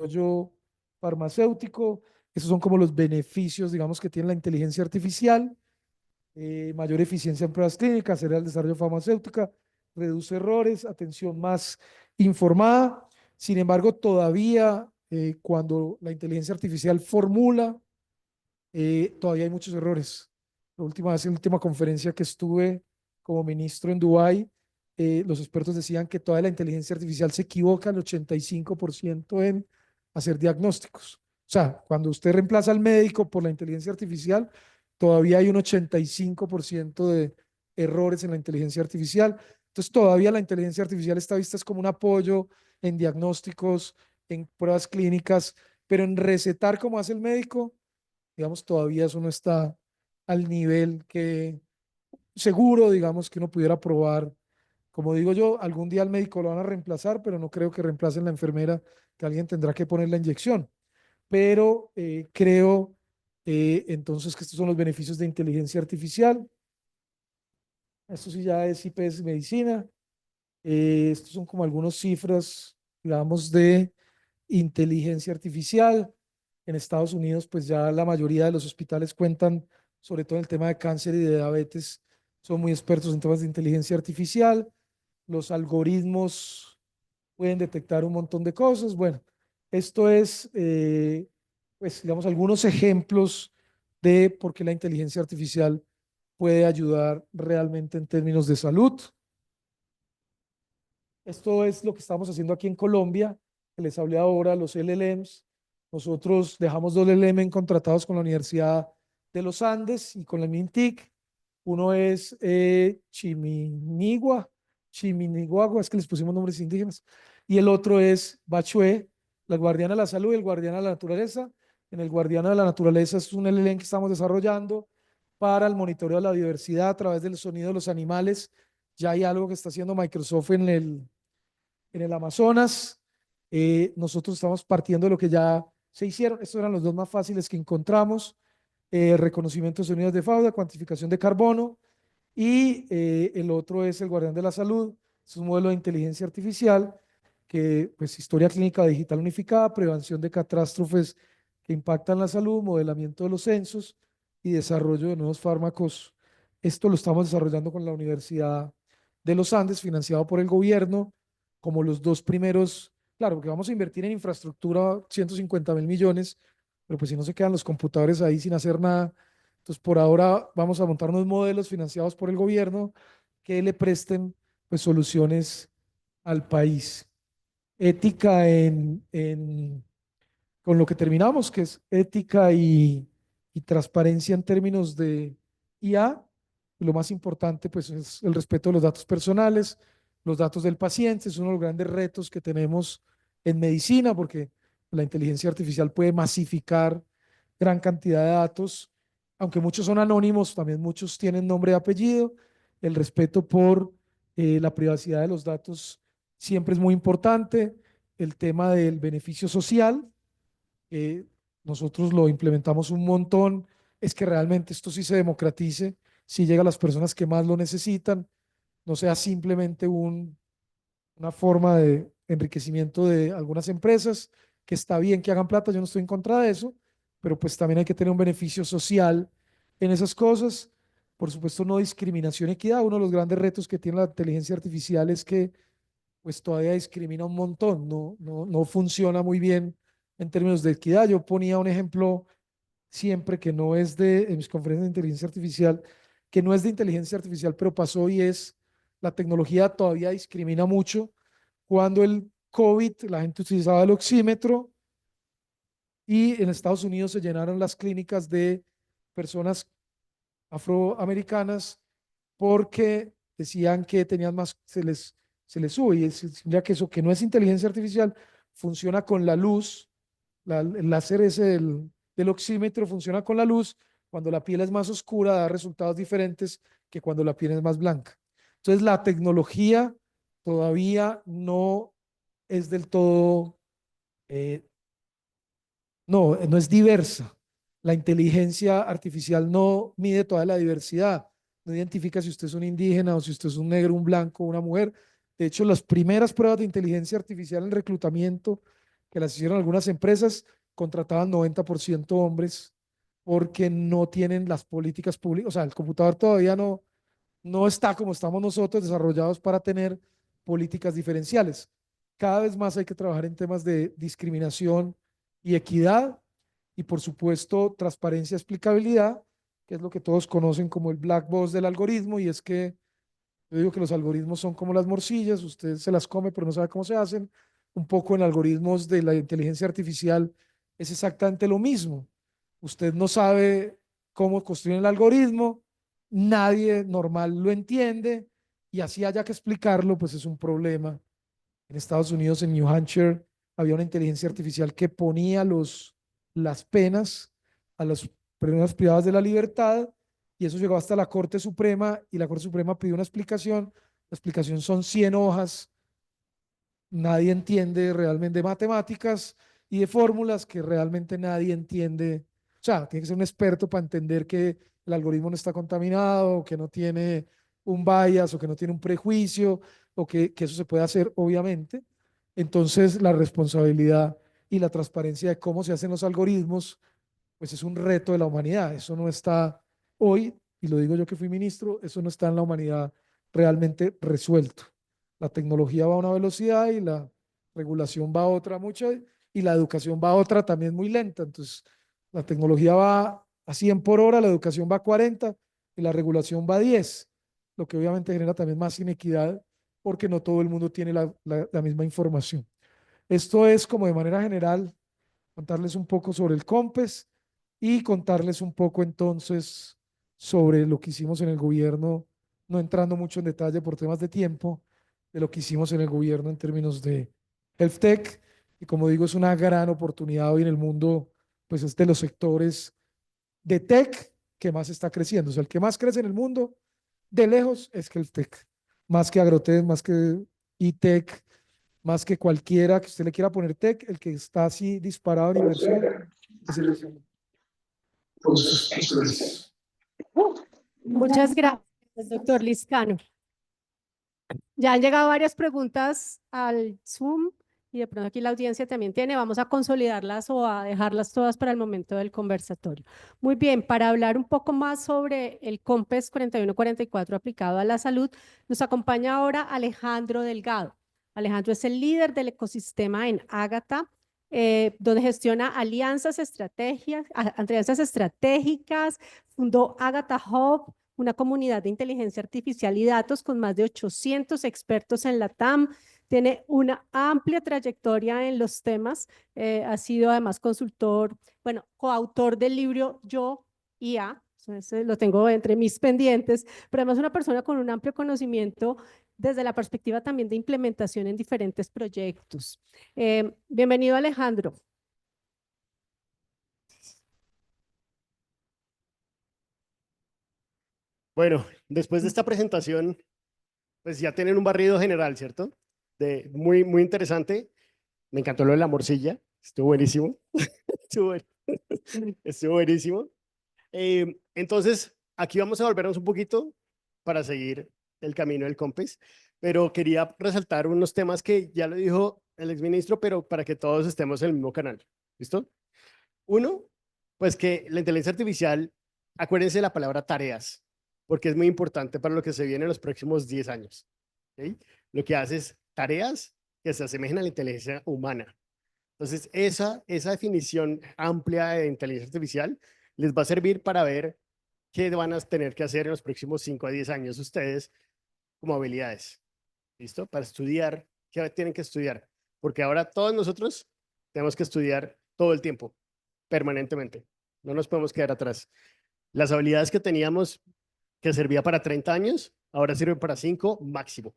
desarrollo farmacéutico. Esos son como los beneficios, digamos, que tiene la inteligencia artificial. Mayor eficiencia en pruebas clínicas, acelera el desarrollo farmacéutica, reduce errores, atención más informada. Sin embargo, todavía cuando la inteligencia artificial formula, todavía hay muchos errores. La última conferencia que estuve como ministro en Dubái, los expertos decían que toda la inteligencia artificial se equivoca al 85% en hacer diagnósticos. O sea, cuando usted reemplaza al médico por la inteligencia artificial, todavía hay un 85% de errores en la inteligencia artificial. Entonces, todavía la inteligencia artificial está vista es como un apoyo en diagnósticos, en pruebas clínicas, pero en recetar como hace el médico, digamos, todavía eso no está al nivel que seguro, digamos, que uno pudiera probar. Como digo yo, algún día al médico lo van a reemplazar, pero no creo que reemplacen la enfermera, que alguien tendrá que poner la inyección. Pero creo entonces que estos son los beneficios de inteligencia artificial. Esto sí ya es IPS Medicina. Estos son como algunas cifras, digamos, de inteligencia artificial. En Estados Unidos, pues ya la mayoría de los hospitales cuentan, sobre todo en el tema de cáncer y de diabetes, son muy expertos en temas de inteligencia artificial. Los algoritmos pueden detectar un montón de cosas. Bueno, esto es, pues, digamos, algunos ejemplos de por qué la inteligencia artificial puede ayudar realmente en términos de salud. Esto es lo que estamos haciendo aquí en Colombia, que les hablé ahora, los LLMs. Nosotros dejamos dos LLM contratados con la Universidad de los Andes y con la MINTIC. Uno es Chiminigua, es que les pusimos nombres indígenas, y el otro es Bachué, la guardiana de la salud y el guardián de la naturaleza. En el guardián de la naturaleza es un LLM que estamos desarrollando para el monitoreo de la diversidad a través del sonido de los animales. Ya hay algo que está haciendo Microsoft en el Amazonas. Nosotros estamos partiendo de lo que ya se hicieron. Estos eran los dos más fáciles que encontramos. Reconocimiento de sonidos de fauna, cuantificación de carbono y el otro es el Guardián de la Salud. Es un modelo de inteligencia artificial que, pues, historia clínica digital unificada, prevención de catástrofes que impactan la salud, modelamiento de los censos y desarrollo de nuevos fármacos. Esto lo estamos desarrollando con la Universidad de los Andes, financiado por el gobierno, como los dos primeros, claro, porque vamos a invertir en infraestructura 150.000 millones, pero pues si no se quedan los computadores ahí sin hacer nada. Entonces, por ahora vamos a montar unos modelos financiados por el gobierno que le presten, pues, soluciones al país. Ética con lo que terminamos, que es ética y transparencia en términos de IA. Lo más importante, pues, es el respeto de los datos personales, los datos del paciente. Es uno de los grandes retos que tenemos en medicina, porque la inteligencia artificial puede masificar gran cantidad de datos, aunque muchos son anónimos, también muchos tienen nombre y apellido. El respeto por la privacidad de los datos siempre es muy importante. El tema del beneficio social, eh, nosotros lo implementamos un montón, es que realmente esto sí se democratice, sí llega a las personas que más lo necesitan, no sea simplemente una forma de enriquecimiento de algunas empresas, que está bien que hagan plata, yo no estoy en contra de eso, pero pues también hay que tener un beneficio social en esas cosas. Por supuesto, no discriminación y equidad. Uno de los grandes retos que tiene la inteligencia artificial es que pues todavía discrimina un montón, no funciona muy bien en términos de equidad. Yo ponía un ejemplo siempre que no es en mis conferencias de inteligencia artificial, que no es de inteligencia artificial, pero pasó y es, la tecnología todavía discrimina mucho. Cuando el COVID, la gente utilizaba el oxímetro y en Estados Unidos se llenaron las clínicas de personas afroamericanas porque decían que tenían más, se les sube, y ya que eso que no es inteligencia artificial, funciona con la luz, el láser ese del oxímetro funciona con la luz. Cuando la piel es más oscura da resultados diferentes que cuando la piel es más blanca. Entonces la tecnología todavía no es del todo, eh, no es diversa. La inteligencia artificial no mide toda la diversidad, no identifica si usted es un indígena o si usted es un negro, un blanco, una mujer. De hecho, las primeras pruebas de inteligencia artificial en reclutamiento que las hicieron algunas empresas, contrataban 90% hombres porque no tienen las políticas públicas, o sea, el computador todavía no está como estamos nosotros desarrollados para tener políticas diferenciales. Cada vez más hay que trabajar en temas de discriminación y equidad y por supuesto transparencia y explicabilidad, que es lo que todos conocen como el black box del algoritmo, y es que yo digo que los algoritmos son como las morcillas, usted se las come pero no sabe cómo se hacen. Un poco en algoritmos de la inteligencia artificial es exactamente lo mismo. Usted no sabe cómo construir el algoritmo, nadie normal lo entiende y así haya que explicarlo, pues es un problema. En Estados Unidos, en New Hampshire, había una inteligencia artificial que ponía las penas a las personas privadas de la libertad y eso llegó hasta la Corte Suprema y la Corte Suprema pidió una explicación. La explicación son 100 hojas, nadie entiende realmente de matemáticas y de fórmulas que realmente nadie entiende. O sea, tiene que ser un experto para entender que el algoritmo no está contaminado, que no tiene un bias o que no tiene un prejuicio o que eso se puede hacer, obviamente. Entonces, la responsabilidad y la transparencia de cómo se hacen los algoritmos, pues es un reto de la humanidad. Eso no está hoy, y lo digo yo que fui ministro, eso no está en la humanidad realmente resuelto. La tecnología va a una velocidad y la regulación va a otra mucha y la educación va a otra también muy lenta. Entonces, la tecnología va a 100 por hora, la educación va a 40 y la regulación va a 10, lo que obviamente genera también más inequidad porque no todo el mundo tiene la misma información. Esto es como de manera general contarles un poco sobre el COMPES y contarles un poco entonces sobre lo que hicimos en el gobierno, no entrando mucho en detalle por temas de tiempo, de lo que hicimos en el gobierno en términos de Health Tech. Y como digo, es una gran oportunidad hoy en el mundo, pues es de los sectores de tech que más está creciendo. O sea, el que más crece en el mundo, de lejos, es Health Tech. Más que Agrotech, más que e-tech, más que cualquiera que usted le quiera poner tech, el que está así disparado en inversión es el de Entonces, muchas gracias. Muchas gracias, doctor Liscano. Ya han llegado varias preguntas al Zoom y de pronto aquí la audiencia también tiene. Vamos a consolidarlas o a dejarlas todas para el momento del conversatorio. Muy bien, para hablar un poco más sobre el COMPES 4144 aplicado a la salud, nos acompaña ahora Alejandro Delgado. Alejandro es el líder del ecosistema en Ágata, donde gestiona alianzas estratégicas, fundó Ágata Hub, una comunidad de inteligencia artificial y datos con más de 800 expertos en la TAM. Tiene una amplia trayectoria en los temas. Ha sido además consultor, bueno, coautor del libro Yo IA, ese lo tengo entre mis pendientes, pero además una persona con un amplio conocimiento desde la perspectiva también de implementación en diferentes proyectos. Bienvenido, Alejandro. Bueno, después de esta presentación, pues ya tienen un barrido general, ¿cierto? Muy, muy interesante. Me encantó lo de la morcilla. Estuvo buenísimo. Estuvo, estuvo buenísimo. Entonces, aquí vamos a volvernos un poquito para seguir el camino del COMPES, pero quería resaltar unos temas que ya lo dijo el exministro, pero para que todos estemos en el mismo canal. ¿Listo? Uno, pues que la inteligencia artificial, acuérdense de la palabra tareas, porque es muy importante para lo que se viene en los próximos 10 años. ¿Okay? Lo que hace es tareas que se asemejen a la inteligencia humana. Entonces, esa definición amplia de inteligencia artificial les va a servir para ver qué van a tener que hacer en los próximos 5 a 10 años ustedes como habilidades. ¿Listo? Para estudiar, ¿qué tienen que estudiar? Porque ahora todos nosotros tenemos que estudiar todo el tiempo, permanentemente. No nos podemos quedar atrás. Las habilidades que teníamos que servía para 30 años, ahora sirven para 5 máximo.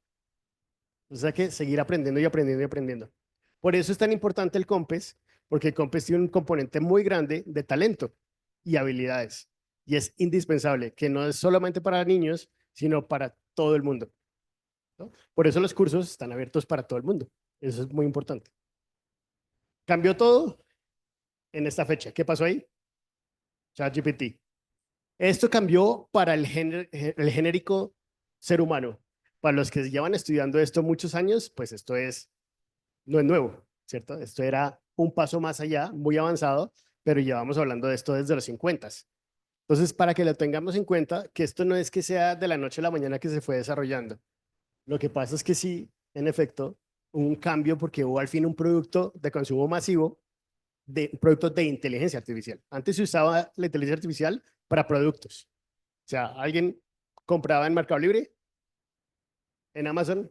O sea que seguir aprendiendo y aprendiendo y aprendiendo. Por eso es tan importante el COMPES, porque el COMPES tiene un componente muy grande de talento y habilidades. Y es indispensable, que no es solamente para niños, sino para todo el mundo, ¿no? Por eso los cursos están abiertos para todo el mundo. Eso es muy importante. Cambió todo en esta fecha. ¿Qué pasó ahí? ChatGPT. Esto cambió para el genérico ser humano. Para los que llevan estudiando esto muchos años, pues esto no es nuevo, ¿cierto? Esto era un paso más allá, muy avanzado, pero llevamos hablando de esto desde los 50. Entonces, para que lo tengamos en cuenta, que esto no es que sea de la noche a la mañana que se fue desarrollando. Lo que pasa es que sí, en efecto, hubo un cambio porque hubo al fin un producto de consumo masivo, de un producto de inteligencia artificial. Antes se usaba la inteligencia artificial para productos. O sea, alguien compraba en Mercado Libre, en Amazon,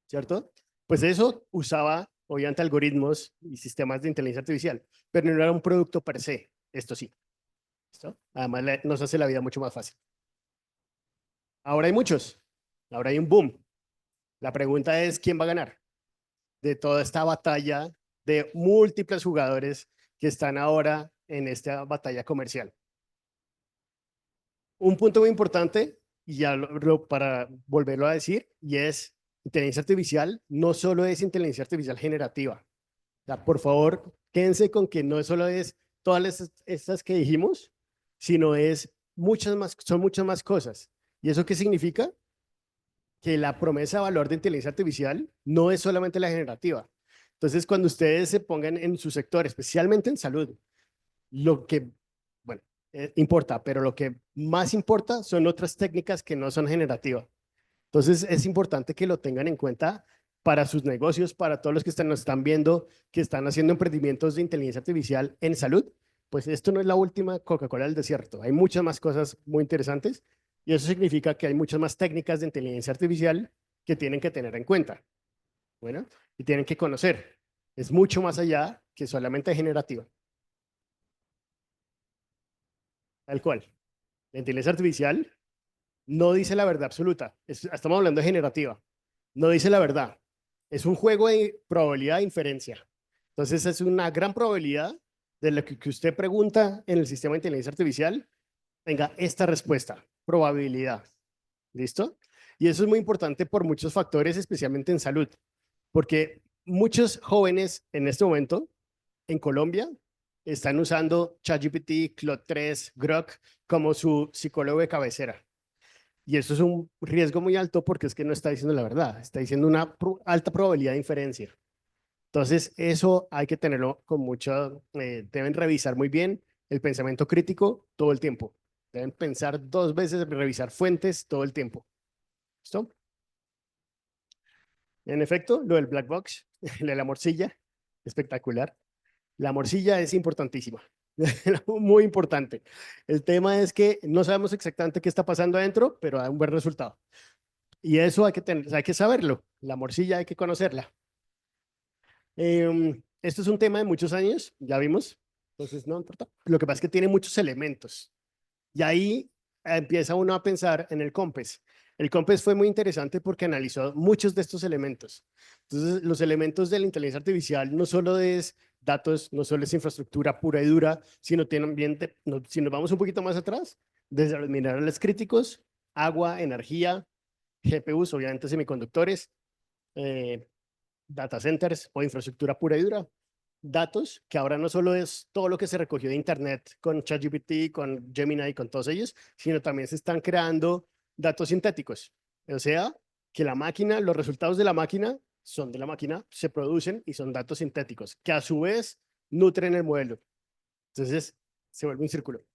¿cierto? Pues eso usaba, obviamente, algoritmos y sistemas de inteligencia artificial, pero no era un producto per se. Esto sí. ¿Listo? Además, nos hace la vida mucho más fácil. Ahora hay muchos. Ahora hay un boom. La pregunta es, ¿quién va a ganar de toda esta batalla de múltiples jugadores que están ahora en esta batalla comercial? Un punto muy importante, y ya para volverlo a decir, y es inteligencia artificial no solo es inteligencia artificial generativa. O sea, por favor, quédense con que no solo es todas estas que dijimos, sino es muchas más, son muchas más cosas. ¿Y eso qué significa? Que la promesa de valor de inteligencia artificial no es solamente la generativa. Entonces, cuando ustedes se pongan en su sector, especialmente en salud, lo que, bueno, importa, pero lo que más importa son otras técnicas que no son generativas. Entonces, es importante que lo tengan en cuenta para sus negocios, para todos los que nos están viendo, que están haciendo emprendimientos de inteligencia artificial en salud. Pues esto no es la última Coca-Cola del desierto. Hay muchas más cosas muy interesantes y eso significa que hay muchas más técnicas de inteligencia artificial que tienen que tener en cuenta. Bueno, y tienen que conocer. Es mucho más allá que solamente generativa. Tal cual. La inteligencia artificial no dice la verdad absoluta. Estamos hablando de generativa. No dice la verdad. Es un juego de probabilidad de inferencia. Entonces es una gran probabilidad de lo que usted pregunta en el sistema de inteligencia artificial tenga esta respuesta, probabilidad. ¿Listo? Y eso es muy importante por muchos factores, especialmente en salud, porque muchos jóvenes en este momento en Colombia están usando ChatGPT, Claude 3, Grok como su psicólogo de cabecera. Y eso es un riesgo muy alto porque es que no está diciendo la verdad, está diciendo una alta probabilidad de inferencia. Entonces, eso hay que tenerlo con mucho, deben revisar muy bien el pensamiento crítico todo el tiempo. Deben pensar 2 veces, revisar fuentes todo el tiempo. ¿Listo? En efecto, lo del black box, lo de la morcilla, espectacular. La morcilla es importantísima, muy importante. El tema es que no sabemos exactamente qué está pasando adentro, pero da un buen resultado. Y eso hay que saberlo. La morcilla hay que conocerla. Esto es un tema de muchos años, ya vimos, entonces no importa. Lo que pasa es que tiene muchos elementos. Y ahí empieza uno a pensar en el COMPES. El COMPES fue muy interesante porque analizó muchos de estos elementos. Entonces, los elementos de la inteligencia artificial no solo es datos, no solo es infraestructura pura y dura, sino también, si nos vamos un poquito más atrás, desde los minerales críticos, agua, energía, GPUs, obviamente semiconductores, data centers o infraestructura pura y dura. Datos, que ahora no solo es todo lo que se recogió de Internet con ChatGPT, con Gemini, con todos ellos, sino también se están creando datos sintéticos. O sea, que la máquina, los resultados de la máquina son de la máquina, se producen y son datos sintéticos, que a su vez nutren el modelo. Entonces, se vuelve un círculo.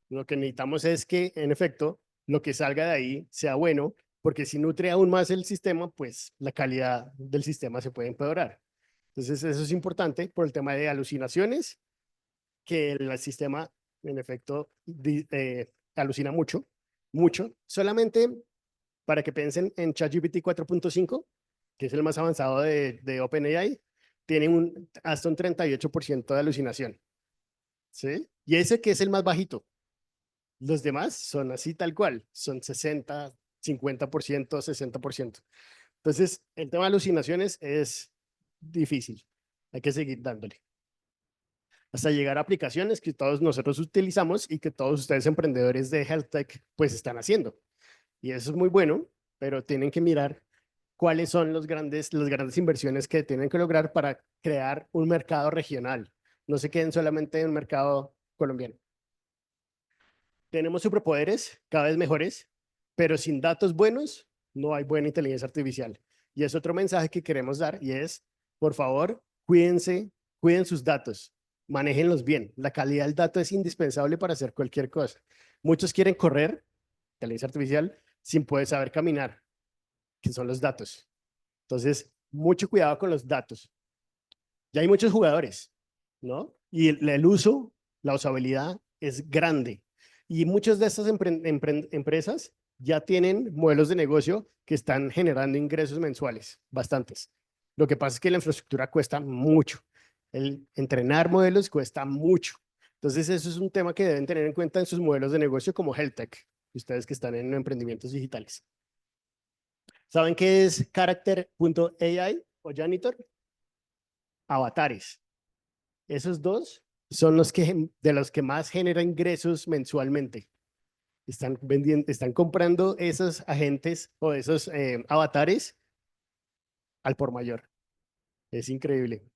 Lo que necesitamos es que, en efecto, lo que salga de ahí sea bueno, porque si nutre aún más el sistema, pues la calidad del sistema se puede empeorar. Entonces, eso es importante por el tema de alucinaciones, que el sistema, en efecto, alucina mucho, mucho. Solamente para que piensen en ChatGPT 4.5, que es el más avanzado de OpenAI, tiene hasta un 38% de alucinación. ¿Sí? Y ese que es el más bajito. Los demás son así tal cual, son 60, 50%, 60%. Entonces, el tema de alucinaciones es difícil. Hay que seguir dándole. Hasta llegar a aplicaciones que todos nosotros utilizamos y que todos ustedes emprendedores de Health Tech pues están haciendo. Y eso es muy bueno, pero tienen que mirar cuáles son las grandes inversiones que tienen que lograr para crear un mercado regional. No se queden solamente en un mercado colombiano. Tenemos superpoderes cada vez mejores, pero sin datos buenos no hay buena inteligencia artificial. Y es otro mensaje que queremos dar y es, por favor, cuídense, cuiden sus datos, manéjenlos bien. La calidad del dato es indispensable para hacer cualquier cosa. Muchos quieren correr, inteligencia artificial, sin poder saber caminar, que son los datos. Entonces, mucho cuidado con los datos. Ya hay muchos jugadores, ¿no? Y el uso, la usabilidad es grande. Y muchas de estas empresas ya tienen modelos de negocio que están generando ingresos mensuales, bastantes. Lo que pasa es que la infraestructura cuesta mucho. El entrenar modelos cuesta mucho. Entonces, eso es un tema que deben tener en cuenta en sus modelos de negocio como HealthTech, ustedes que están en emprendimientos digitales. ¿Saben qué es Character.ai o Janitor? Avatares. Esos dos son de los que más generan ingresos mensualmente. Están vendiendo, están comprando esos agentes o esos avatares al por mayor. Es increíble.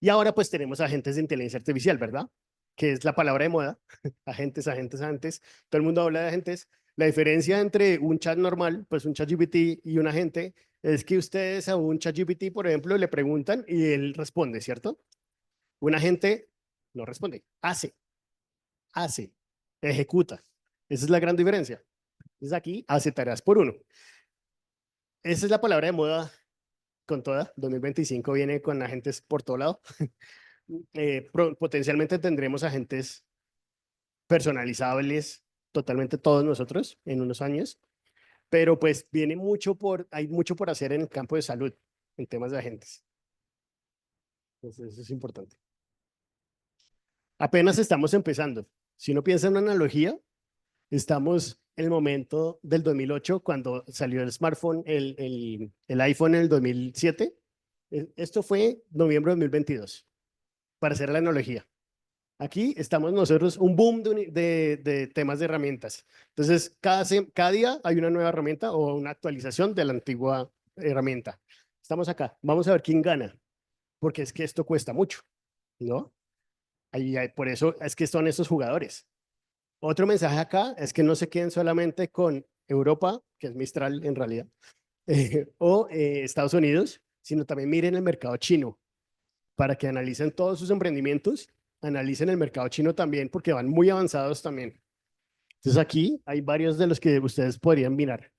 Y ahora pues tenemos agentes de inteligencia artificial, ¿verdad? Que es la palabra de moda. Agentes, agentes, agentes. Todo el mundo habla de agentes. La diferencia entre un chat normal, pues un chat GPT y un agente, es que ustedes a un chat GPT, por ejemplo, le preguntan y él responde, ¿cierto? Un agente no responde, hace, ejecuta. Esa es la gran diferencia. Entonces aquí hace tareas por uno. Esa es la palabra de moda con toda. 2025 viene con agentes por todo lado. Potencialmente tendremos agentes personalizables, totalmente todos nosotros en unos años, pero pues hay mucho por hacer en el campo de salud, en temas de agentes. Entonces eso es importante. Apenas estamos empezando. Si uno piensa en una analogía, estamos en el momento del 2008, cuando salió el smartphone, el iPhone en el 2007. Esto fue noviembre de 2022, para hacer la analogía. Aquí estamos nosotros, un boom de temas de herramientas. Entonces, cada día hay una nueva herramienta o una actualización de la antigua herramienta. Estamos acá. Vamos a ver quién gana, porque es que esto cuesta mucho, ¿no? Por eso es que son estos jugadores. Otro mensaje acá es que no se queden solamente con Europa, que es Mistral en realidad, o Estados Unidos, sino también miren el mercado chino para que analicen todos sus emprendimientos, analicen el mercado chino también, porque van muy avanzados también. Entonces aquí hay varios de los que ustedes podrían mirar.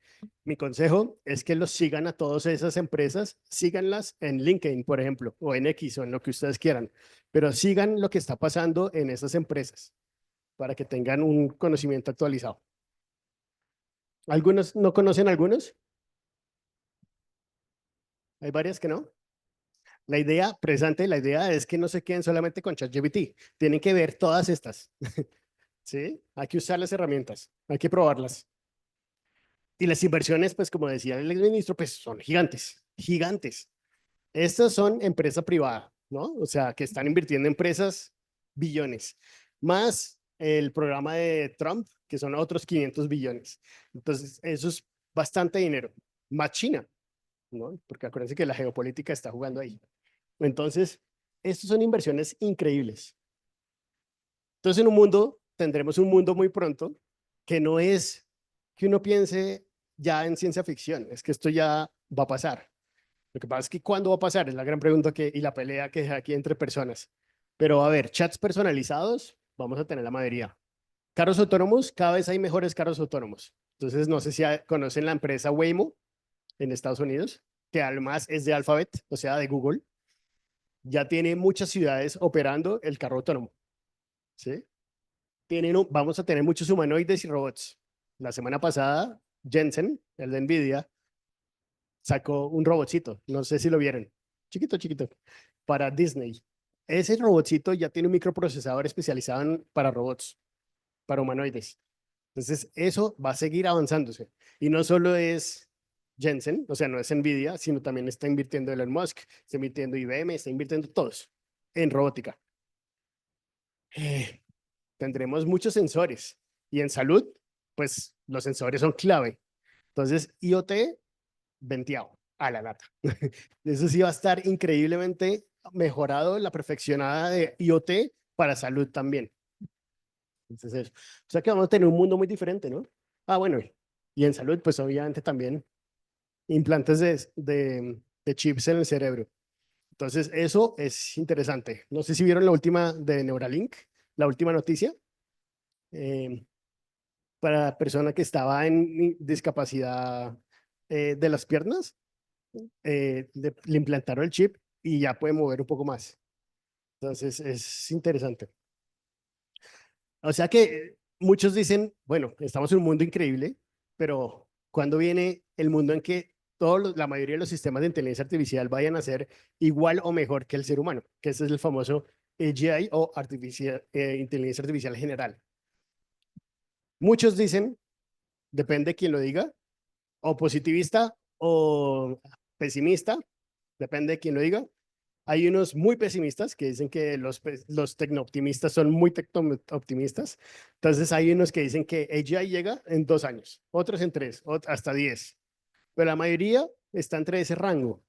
Mi consejo es que los sigan a todas esas empresas, síganlas en LinkedIn, por ejemplo, o en X o en lo que ustedes quieran, pero sigan lo que está pasando en esas empresas para que tengan un conocimiento actualizado. ¿Algunos no conocen algunos? ¿Hay varias que no? La idea, presente, la idea es que no se queden solamente con ChatGPT, tienen que ver todas estas. ¿Sí? Hay que usar las herramientas, hay que probarlas. Y las inversiones, pues como decía el exministro, pues son gigantes, gigantes. Estas son empresa privada, ¿no? O sea, que están invirtiendo empresas billones, más el programa de Trump, que son otros 500 billones. Entonces, eso es bastante dinero, más China, ¿no? Porque acuérdense que la geopolítica está jugando ahí. Entonces, estas son inversiones increíbles. Entonces, tendremos un mundo muy pronto que no es que uno piense ya en ciencia ficción, es que esto ya va a pasar. Lo que pasa es que ¿cuándo va a pasar? Es la gran pregunta y la pelea que hay aquí entre personas. Pero a ver, chats personalizados, vamos a tener la mayoría. Carros autónomos, cada vez hay mejores carros autónomos. Entonces, no sé si conocen la empresa Waymo en Estados Unidos, que además es de Alphabet, o sea, de Google. Ya tiene muchas ciudades operando el carro autónomo. ¿Sí? Vamos a tener muchos humanoides y robots. La semana pasada, Jensen, el de NVIDIA, sacó un robotcito, no sé si lo vieron, chiquito, chiquito, para Disney. Ese robotcito ya tiene un microprocesador especializado para robots, para humanoides. Entonces, eso va a seguir avanzándose. Y no solo es Jensen, o sea, no es NVIDIA, sino también está invirtiendo Elon Musk, está invirtiendo IBM, está invirtiendo todos en robótica. Tendremos muchos sensores. Y en salud, pues los sensores son clave. Entonces, IoT venteado a la lata. Eso sí va a estar increíblemente mejorado, la perfeccionada de IoT para salud también. Entonces, o sea que vamos a tener un mundo muy diferente, ¿no? Ah, bueno, y en salud, pues obviamente también implantes de chips en el cerebro. Entonces, eso es interesante. No sé si vieron la última de Neuralink, la última noticia. Para la persona que estaba en discapacidad de las piernas, le implantaron el chip y ya puede mover un poco más. Entonces, es interesante. O sea que muchos dicen, bueno, estamos en un mundo increíble, pero ¿cuándo viene el mundo en que la mayoría de los sistemas de inteligencia artificial vayan a ser igual o mejor que el ser humano? Que ese es el famoso AGI o inteligencia artificial general. Muchos dicen, depende de quién lo diga, o positivista o pesimista, depende de quién lo diga. Hay unos muy pesimistas que dicen que los tecnooptimistas son muy tecnooptimistas. Entonces hay unos que dicen que AGI llega en 2 años, otros en 3, hasta 10. Pero la mayoría está entre ese rango.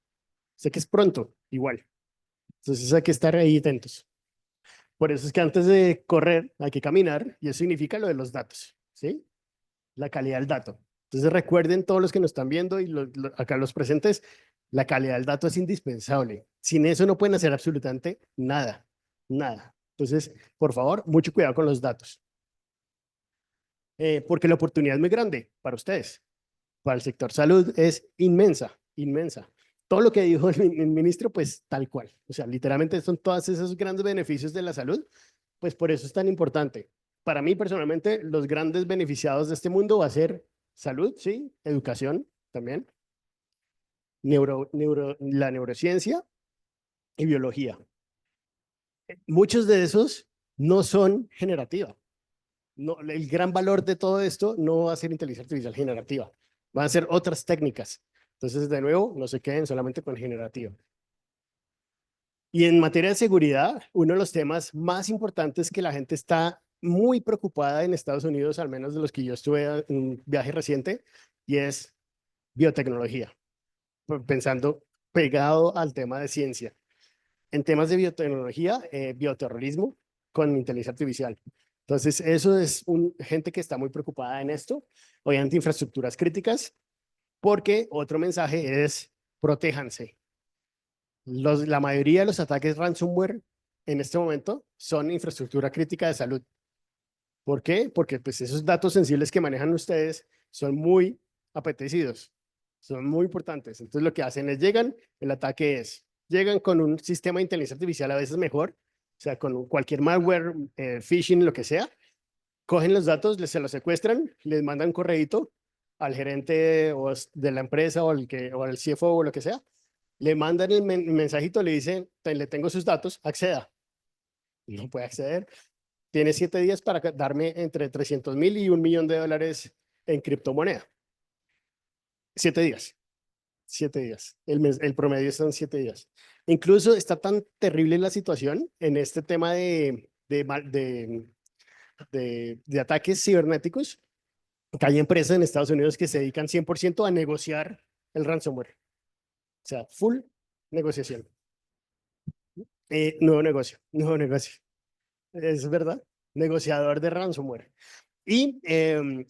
Sé que es pronto, igual. Entonces hay que estar ahí atentos. Por eso es que antes de correr hay que caminar y eso significa lo de los datos, ¿sí? La calidad del dato. Entonces recuerden todos los que nos están viendo y acá los presentes, la calidad del dato es indispensable. Sin eso no pueden hacer absolutamente nada, nada. Entonces, por favor, mucho cuidado con los datos. Porque la oportunidad es muy grande para ustedes. Para el sector salud es inmensa, inmensa. Todo lo que dijo el ministro, pues tal cual. O sea, literalmente son todos esos grandes beneficios de la salud, pues por eso es tan importante. Para mí personalmente, los grandes beneficiados de este mundo va a ser salud, sí, educación también, la neurociencia y biología. Muchos de esos no son generativa. No, el gran valor de todo esto no va a ser inteligencia artificial generativa, van a ser otras técnicas. Entonces, de nuevo, no se queden solamente con generativa. Y en materia de seguridad, uno de los temas más importantes que la gente está muy preocupada en Estados Unidos, al menos de los que yo estuve en un viaje reciente, y es biotecnología, pensando pegado al tema de ciencia. En temas de biotecnología, bioterrorismo con inteligencia artificial. Entonces, eso es gente que está muy preocupada en esto, obviamente infraestructuras críticas, porque otro mensaje es protéjanse. La mayoría de los ataques ransomware en este momento son infraestructura crítica de salud. ¿Por qué? Porque pues, esos datos sensibles que manejan ustedes son muy apetecidos, son muy importantes. Entonces lo que hacen es el ataque llegan con un sistema de inteligencia artificial a veces mejor, o sea, con cualquier malware, phishing, lo que sea, cogen los datos, se los secuestran, les mandan un correíto al gerente de la empresa o al CFO o lo que sea, le mandan el mensajito, le dicen, le tengo sus datos, acceda. No puede acceder. Tiene 7 días para darme entre 300,000 y $1,000,000 en criptomoneda. 7 días. 7 días. El promedio son 7 días. Incluso está tan terrible la situación en este tema de ataques cibernéticos que hay empresas en Estados Unidos que se dedican 100% a negociar el ransomware. O sea, full negociación. Nuevo negocio, nuevo negocio. Es verdad, negociador de ransomware. Y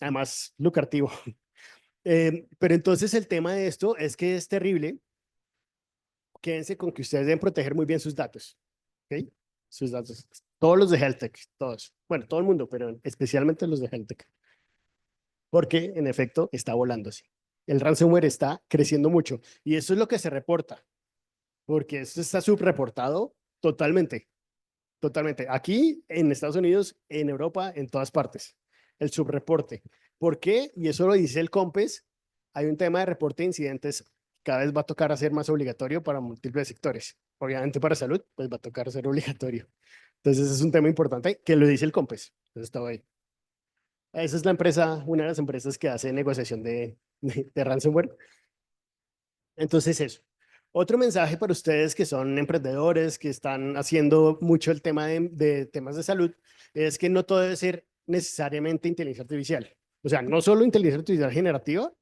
además lucrativo. Pero entonces el tema de esto es que es terrible. Quédense con que ustedes deben proteger muy bien sus datos. ¿Ok? Sus datos. Todos los de HealthTech, todos. Bueno, todo el mundo, pero especialmente los de HealthTech. Porque en efecto está volándose. El ransomware está creciendo mucho. Y eso es lo que se reporta. Porque esto está subreportado totalmente. Totalmente. Aquí en Estados Unidos, en Europa, en todas partes. El subreporte. ¿Por qué? Y eso lo dice el COMPES. Hay un tema de reporte de incidentes. Cada vez va a tocar hacer más obligatorio para múltiples sectores. Obviamente para salud, pues va a tocar ser obligatorio. Entonces es un tema importante que lo dice el COMPES. Entonces estaba ahí. Esa es la empresa, una de las empresas que hace negociación de ransomware. Entonces eso. Otro mensaje para ustedes que son emprendedores, que están haciendo mucho el tema de temas de salud, es que no todo debe ser necesariamente inteligencia artificial. O sea, no solo inteligencia artificial generativa,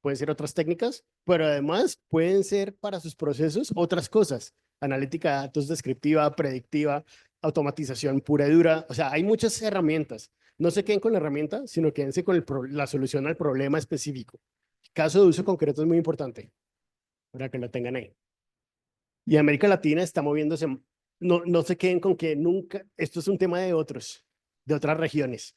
pueden ser otras técnicas, pero además pueden ser para sus procesos otras cosas. Analítica de datos descriptiva, predictiva, automatización pura y dura. O sea, hay muchas herramientas. No se queden con la herramienta, sino quédense con la solución al problema específico. El caso de uso concreto es muy importante para que lo tengan ahí. Y América Latina está moviéndose, no se queden con que nunca, esto es un tema de otros, de otras regiones.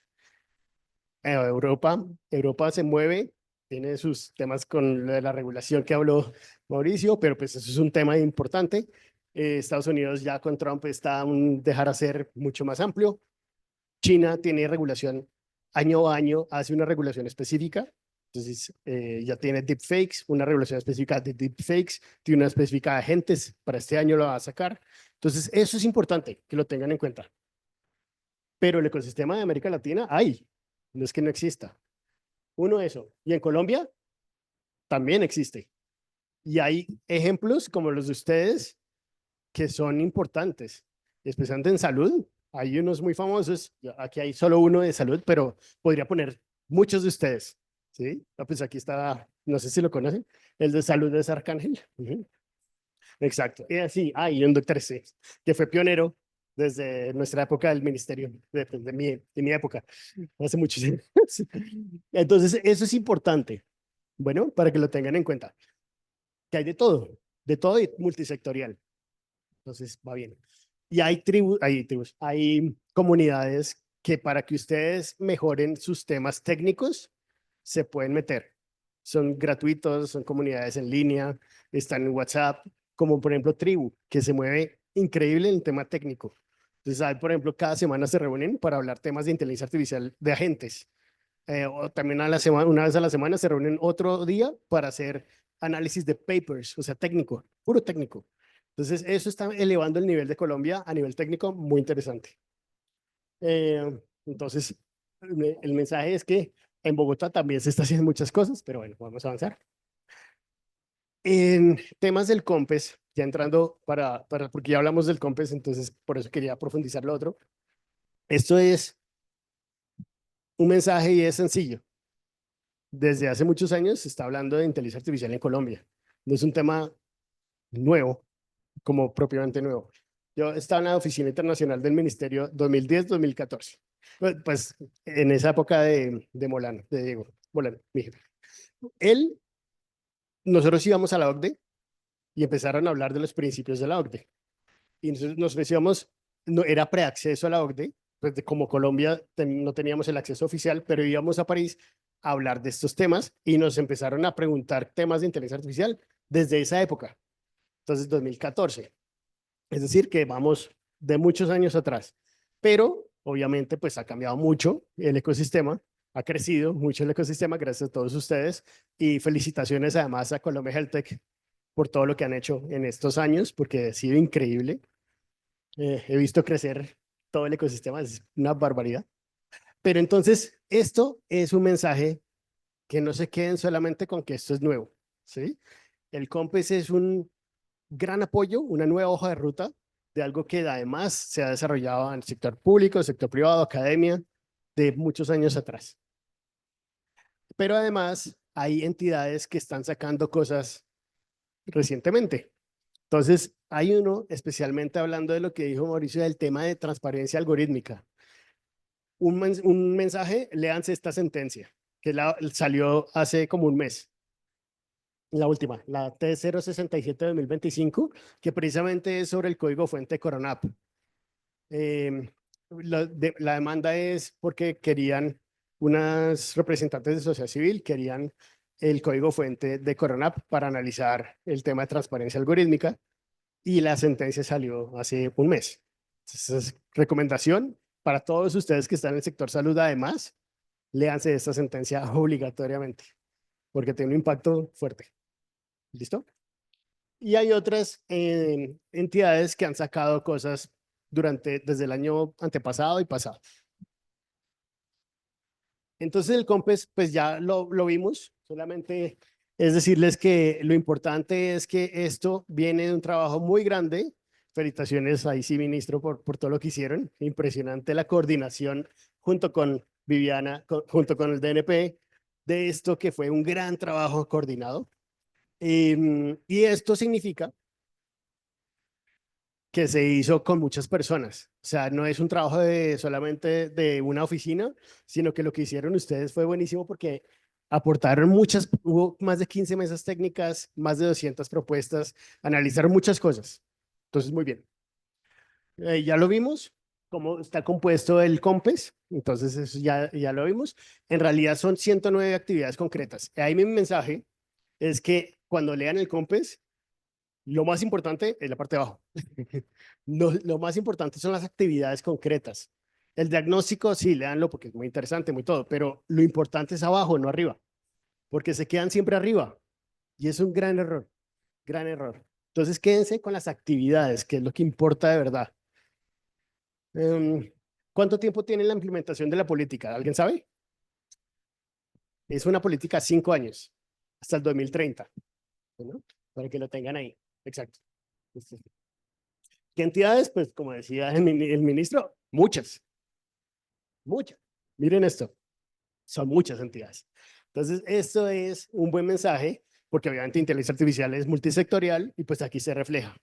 Europa se mueve, tiene sus temas con lo de la regulación que habló Mauricio, pero pues eso es un tema importante. Estados Unidos ya con Trump está un dejar hacer mucho más amplio. China tiene regulación año a año, hace una regulación específica. Entonces, ya tiene deepfakes, una regulación específica de deepfakes, tiene una específica de agentes, para este año lo va a sacar. Entonces, eso es importante que lo tengan en cuenta. Pero el ecosistema de América Latina hay, no es que no exista. Uno, eso. Y en Colombia también existe. Y hay ejemplos como los de ustedes que son importantes, especialmente en salud. Hay unos muy famosos, aquí hay solo uno de salud, pero podría poner muchos de ustedes. ¿Sí? Pues aquí está, no sé si lo conocen, el de salud es Arcángel. Exacto. Y así, hay un doctor C, que fue pionero desde nuestra época del ministerio, de mi época, hace muchos años. Entonces, eso es importante, bueno, para que lo tengan en cuenta, que hay de todo y multisectorial. Entonces, va bien. Y hay tribus, hay comunidades que para que ustedes mejoren sus temas técnicos, se pueden meter. Son gratuitos, son comunidades en línea, están en WhatsApp, como por ejemplo Tribu, que se mueve increíble en el tema técnico. Entonces, hay, por ejemplo, cada semana se reúnen para hablar temas de inteligencia artificial de agentes. O también una vez a la semana se reúnen otro día para hacer análisis de papers, o sea, técnico, puro técnico. Entonces, eso está elevando el nivel de Colombia a nivel técnico muy interesante. Entonces, el mensaje es que en Bogotá también se está haciendo muchas cosas, pero bueno, vamos a avanzar. En temas del COMPES, ya entrando porque ya hablamos del COMPES, entonces por eso quería profundizar lo otro. Esto es un mensaje y es sencillo. Desde hace muchos años se está hablando de inteligencia artificial en Colombia. No es un tema nuevo, como propiamente nuevo. Yo estaba en la oficina internacional del ministerio 2010-2014. Pues en esa época de Molano, de Diego Molano, mi jefe. Nosotros íbamos a la OCDE y empezaron a hablar de los principios de la OCDE. Y nosotros nos decíamos, no, era preacceso a la OCDE, pues como Colombia no teníamos el acceso oficial, pero íbamos a París a hablar de estos temas y nos empezaron a preguntar temas de inteligencia artificial desde esa época, entonces 2014. Es decir, que vamos de muchos años atrás, pero obviamente pues ha cambiado mucho el ecosistema, ha crecido mucho el ecosistema gracias a todos ustedes y felicitaciones además a Colombia Health Tech por todo lo que han hecho en estos años, porque ha sido increíble. He visto crecer todo el ecosistema, es una barbaridad. Pero entonces, esto es un mensaje que no se queden solamente con que esto es nuevo, ¿sí? El COMPES es un gran apoyo, una nueva hoja de ruta de algo que además se ha desarrollado en el sector público, sector privado, academia, de muchos años atrás. Pero además hay entidades que están sacando cosas recientemente. Entonces, hay uno especialmente hablando de lo que dijo Mauricio del tema de transparencia algorítmica. Un mensaje, léanse esta sentencia, que salió hace como un mes. La última, la T067 de 2025, que precisamente es sobre el código fuente Coronap. La demanda es porque querían, unas representantes de sociedad civil querían el código fuente de Coronap para analizar el tema de transparencia algorítmica y la sentencia salió hace un mes. Entonces, recomendación para todos ustedes que están en el sector salud, además, léanse esta sentencia obligatoriamente, porque tiene un impacto fuerte. ¿Listo? Y hay otras entidades que han sacado cosas desde el año antepasado y pasado. Entonces el COMPES, pues ya lo vimos, solamente es decirles que lo importante es que esto viene de un trabajo muy grande. Felicitaciones ahí sí, ministro, por todo lo que hicieron. Impresionante la coordinación junto con Viviana, junto con el DNP, de esto que fue un gran trabajo coordinado. Y esto significa que se hizo con muchas personas. O sea, no es un trabajo solamente de una oficina, sino que lo que hicieron ustedes fue buenísimo porque Aportaron muchas, hubo más de 15 mesas técnicas, más de 200 propuestas, analizaron muchas cosas. Entonces, muy bien. Ya lo vimos, cómo está compuesto el COMPES, entonces eso ya lo vimos. En realidad son 109 actividades concretas. Ahí mi mensaje es que cuando lean el COMPES, lo más importante es la parte de abajo. Lo más importante son las actividades concretas. El diagnóstico, sí, léanlo porque es muy interesante, muy todo, pero lo importante es abajo, no arriba, porque se quedan siempre arriba y es un gran error, gran error. Entonces quédense con las actividades, que es lo que importa de verdad. ¿Cuánto tiempo tiene la implementación de la política? ¿Alguien sabe? Es una política a 5 años, hasta el 2030, ¿no? Para que lo tengan ahí. Exacto. ¿Qué entidades? Pues como decía el ministro, muchas, muchas. Miren esto, son muchas entidades. Entonces, esto es un buen mensaje, porque obviamente inteligencia artificial es multisectorial y pues aquí se refleja.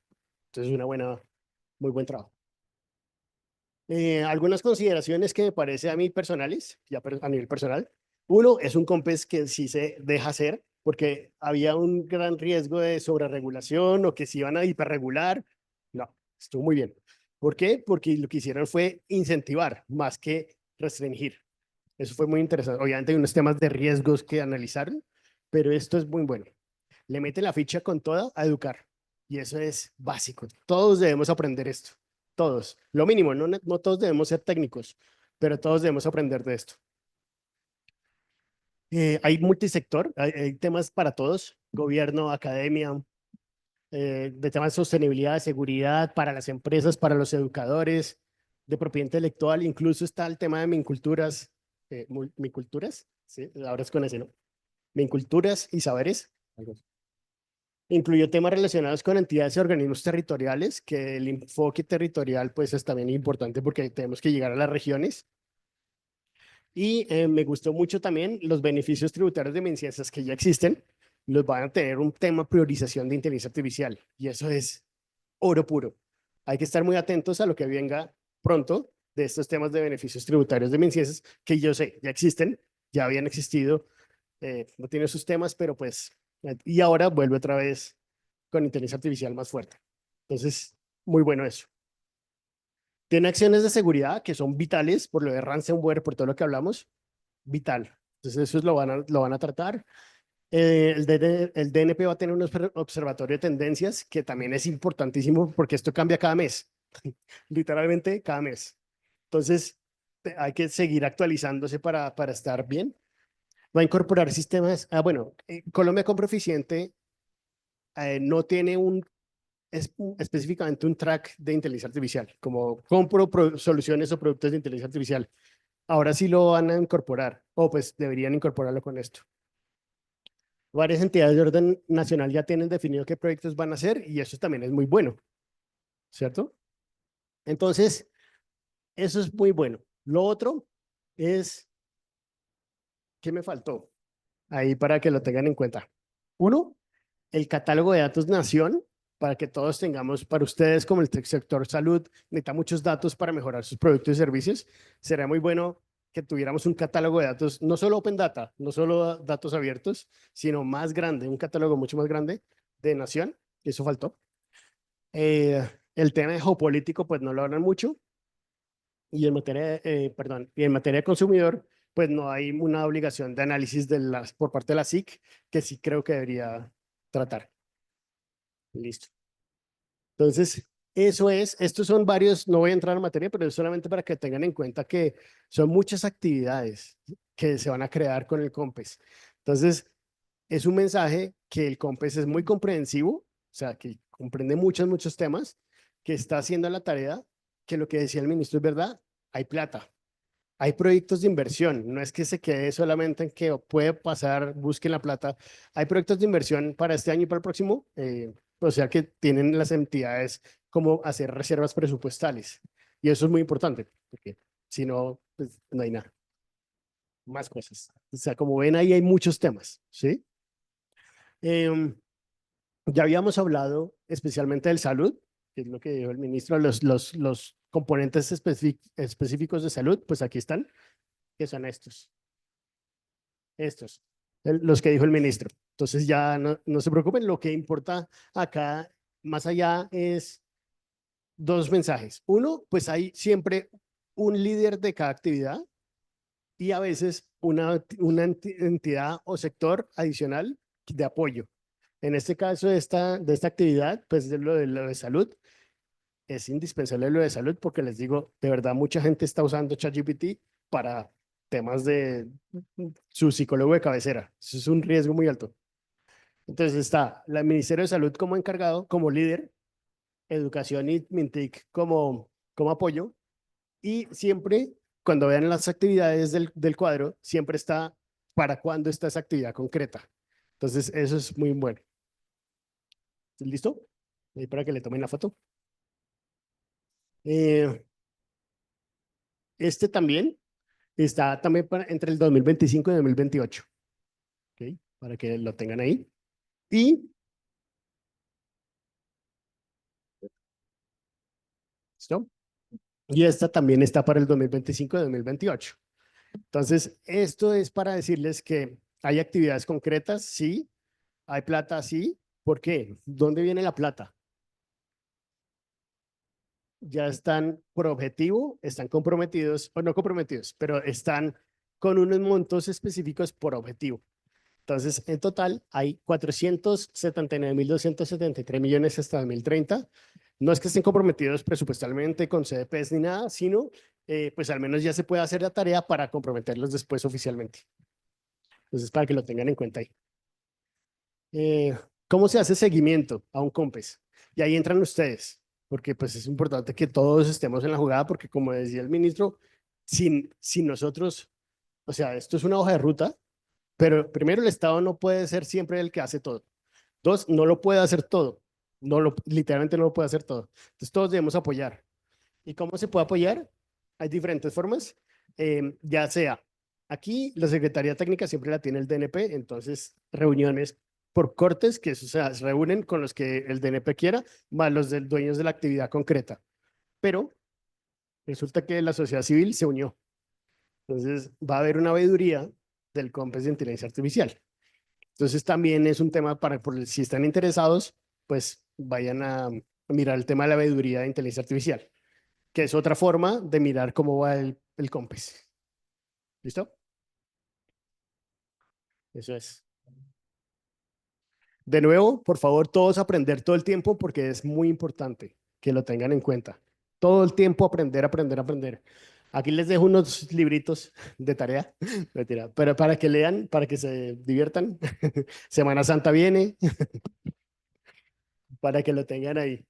Entonces, muy buen trabajo. Algunas consideraciones que me parece a mí personales, ya a nivel personal. Uno, es un COMPES que sí se deja hacer, porque había un gran riesgo de sobreregulación o que se iban a hiperregular. No, estuvo muy bien. ¿Por qué? Porque lo que hicieron fue incentivar más que restringir. Eso fue muy interesante. Obviamente hay unos temas de riesgos que analizaron, pero esto es muy bueno. Le mete la ficha con toda a educar. Y eso es básico. Todos debemos aprender esto. Todos. Lo mínimo, no todos debemos ser técnicos, pero todos debemos aprender de esto. Hay multisector, hay temas para todos, gobierno, academia, de temas de sostenibilidad, de seguridad, para las empresas, para los educadores, de propiedad intelectual, incluso está el tema de minculturas, minculturas, sí, ahora es con ese, ¿no? Minculturas y saberes. Algo así. Incluyó temas relacionados con entidades y organismos territoriales, que el enfoque territorial pues es también importante porque tenemos que llegar a las regiones. Y me gustó mucho también los beneficios tributarios de MinCiencias que ya existen, los van a tener un tema priorización de inteligencia artificial y eso es oro puro. Hay que estar muy atentos a lo que venga pronto de estos temas de beneficios tributarios de MinCiencias que yo sé, ya existen, ya habían existido, no tiene sus temas, pero pues, y ahora vuelve otra vez con inteligencia artificial más fuerte. Entonces, muy bueno eso. Tiene acciones de seguridad que son vitales por lo de ransomware, por todo lo que hablamos, vital. Entonces, eso lo van a tratar. El DNP va a tener un observatorio de tendencias que también es importantísimo porque esto cambia cada mes, literalmente cada mes. Entonces, hay que seguir actualizándose para estar bien. Va a incorporar sistemas, bueno, Colombia Compra Eficiente no tiene específicamente un track de inteligencia artificial, como compro soluciones o productos de inteligencia artificial. Ahora sí lo van a incorporar, o pues deberían incorporarlo con esto. Varias entidades de orden nacional ya tienen definido qué proyectos van a hacer y eso también es muy bueno, ¿cierto? Entonces, eso es muy bueno. Lo otro es, ¿qué me faltó? Ahí para que lo tengan en cuenta. Uno, el catálogo de datos nación, para que todos tengamos, para ustedes como el sector salud, necesita muchos datos para mejorar sus productos y servicios. Será muy bueno que tuviéramos un catálogo de datos, no solo open data, no solo datos abiertos, sino más grande, un catálogo mucho más grande de nación. Eso faltó. El tema de geopolítico, pues no lo hablan mucho. Y en materia, y en materia de consumidor, pues no hay una obligación de análisis por parte de la SIC, que sí creo que debería tratar. Listo. Entonces, estos son varios, no voy a entrar en materia, pero es solamente para que tengan en cuenta que son muchas actividades que se van a crear con el COMPES. Entonces, es un mensaje que el COMPES es muy comprensivo, o sea, que comprende muchos temas, que está haciendo la tarea, que lo que decía el ministro es verdad, hay plata, hay proyectos de inversión, no es que se quede solamente en que puede pasar, busquen la plata, hay proyectos de inversión para este año y para el próximo, o sea que tienen las entidades como hacer reservas presupuestales. Y eso es muy importante, porque si no, pues no hay nada. Más cosas. O sea, como ven ahí hay muchos temas, ¿sí? Ya habíamos hablado especialmente del salud, que es lo que dijo el ministro, los componentes específicos de salud, pues aquí están, que son estos. Estos. los que dijo el ministro. Entonces ya no se preocupen, lo que importa acá más allá es dos mensajes. Uno, pues hay siempre un líder de cada actividad y a veces una entidad o sector adicional de apoyo. En este caso de esta actividad, pues de lo de salud, es indispensable lo de salud porque les digo, de verdad, mucha gente está usando ChatGPT para temas de su psicólogo de cabecera. Eso es un riesgo muy alto. Entonces está el Ministerio de Salud como encargado, como líder, Educación y MINTIC como apoyo, y siempre, cuando vean las actividades del cuadro, siempre está para cuándo está esa actividad concreta. Entonces, eso es muy bueno. ¿Listo? Ahí para que le tomen la foto. Este también está también entre el 2025 y 2028. ¿Ok? Para que lo tengan ahí. Y ¿listo? Y esta también está para el 2025 y 2028. Entonces, esto es para decirles que hay actividades concretas, sí, hay plata, sí. ¿Por qué? ¿Dónde viene la plata? Ya están por objetivo, están comprometidos, o no comprometidos, pero están con unos montos específicos por objetivo. Entonces, en total hay 479.273 millones hasta 2030. No es que estén comprometidos presupuestalmente con CDPs ni nada, sino pues al menos ya se puede hacer la tarea para comprometerlos después oficialmente. Entonces, para que lo tengan en cuenta ahí. ¿Cómo se hace seguimiento a un COMPES? Y ahí entran ustedes, porque pues es importante que todos estemos en la jugada, porque como decía el ministro, sin nosotros, o sea, esto es una hoja de ruta, pero primero el Estado no puede ser siempre el que hace todo. Dos, no lo puede hacer todo. Literalmente no lo puede hacer todo. Entonces todos debemos apoyar. ¿Y cómo se puede apoyar? Hay diferentes formas, ya sea aquí la Secretaría Técnica siempre la tiene el DNP, entonces reuniones por cortes que se reúnen con los que el DNP quiera, más los del dueños de la actividad concreta. Pero resulta que la sociedad civil se unió. Entonces va a haber una veeduría del COMPES de inteligencia artificial. Entonces también es un tema para, si están interesados, pues vayan a mirar el tema de la veeduría de inteligencia artificial, que es otra forma de mirar cómo va el COMPES. ¿Listo? Eso es. De nuevo, por favor, todos aprender todo el tiempo porque es muy importante que lo tengan en cuenta. Todo el tiempo aprender, aprender, aprender. Aquí les dejo unos libritos de tarea, mentira, pero para que lean, para que se diviertan. Semana Santa viene, para que lo tengan ahí.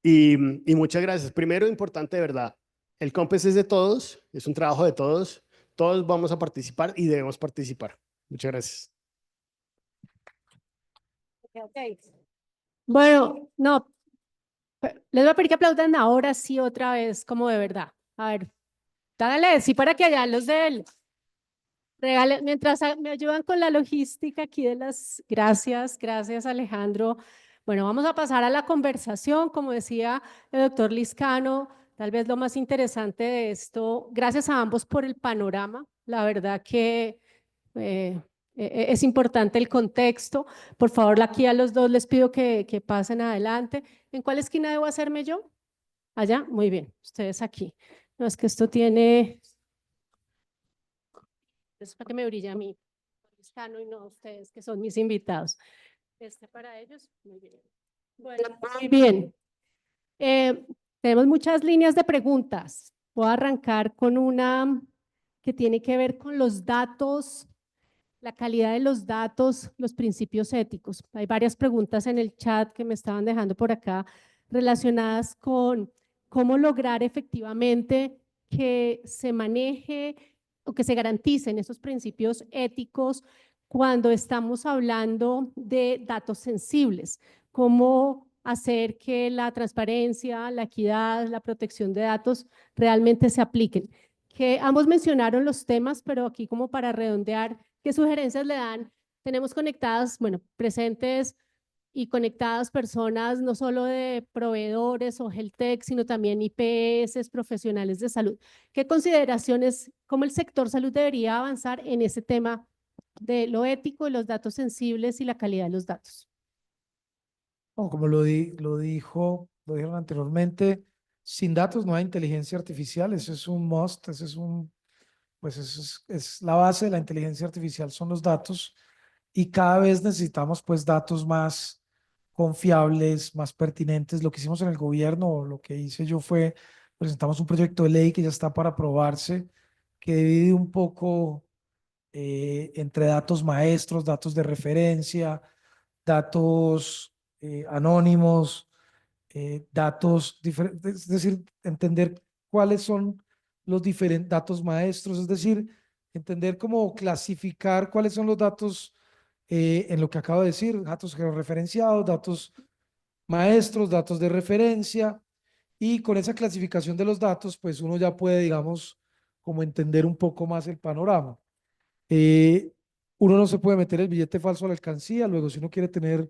Y muchas gracias. Primero, importante de verdad, el COMPES es de todos, es un trabajo de todos. Todos vamos a participar y debemos participar. Muchas gracias. Okay. Bueno, no, les voy a pedir que aplaudan ahora sí otra vez, como de verdad. A ver, dale, sí, para que allá los de él. Regalen, mientras me ayudan con la logística aquí de las gracias, gracias Alejandro. Bueno, vamos a pasar a la conversación, como decía el doctor Liscano, tal vez lo más interesante de esto, gracias a ambos por el panorama, la verdad que es importante el contexto. Por favor, aquí a los dos les pido que pasen adelante. ¿En cuál esquina debo hacerme yo? Allá, muy bien, ustedes aquí. No, es que esto tiene... Es para que me brille a mí, Liscano, y no a ustedes, que son mis invitados. Este para ellos, muy bien. Bueno, muy bien. Tenemos muchas líneas de preguntas. Voy a arrancar con una que tiene que ver con los datos, la calidad de los datos, los principios éticos. Hay varias preguntas en el chat que me estaban dejando por acá relacionadas con cómo lograr efectivamente que se maneje o que se garanticen esos principios éticos cuando estamos hablando de datos sensibles, cómo hacer que la transparencia, la equidad, la protección de datos realmente se apliquen. Que ambos mencionaron los temas, pero aquí como para redondear, ¿qué sugerencias le dan? Tenemos conectadas, bueno, presentes y conectadas personas no solo de proveedores o health tech, sino también IPS, profesionales de salud. ¿Qué consideraciones, cómo el sector salud debería avanzar en ese tema de lo ético de los datos sensibles y la calidad de los datos? No, como lo dijeron anteriormente, sin datos no hay inteligencia artificial, eso es un must, ese es pues eso es la base de la inteligencia artificial, son los datos, y cada vez necesitamos pues datos más confiables, más pertinentes. Lo que hicimos en el gobierno, o lo que hice yo fue, presentamos un proyecto de ley que ya está para aprobarse, que divide un poco entre datos maestros, datos de referencia, datos anónimos, datos diferentes, es decir, entender cuáles son los diferentes datos maestros, es decir, entender cómo clasificar cuáles son los datos en lo que acabo de decir, datos georreferenciados, datos maestros, datos de referencia, y con esa clasificación de los datos, pues uno ya puede, digamos, como entender un poco más el panorama. Eh, Uno no se puede meter el billete falso a la alcancía. Luego, si uno quiere tener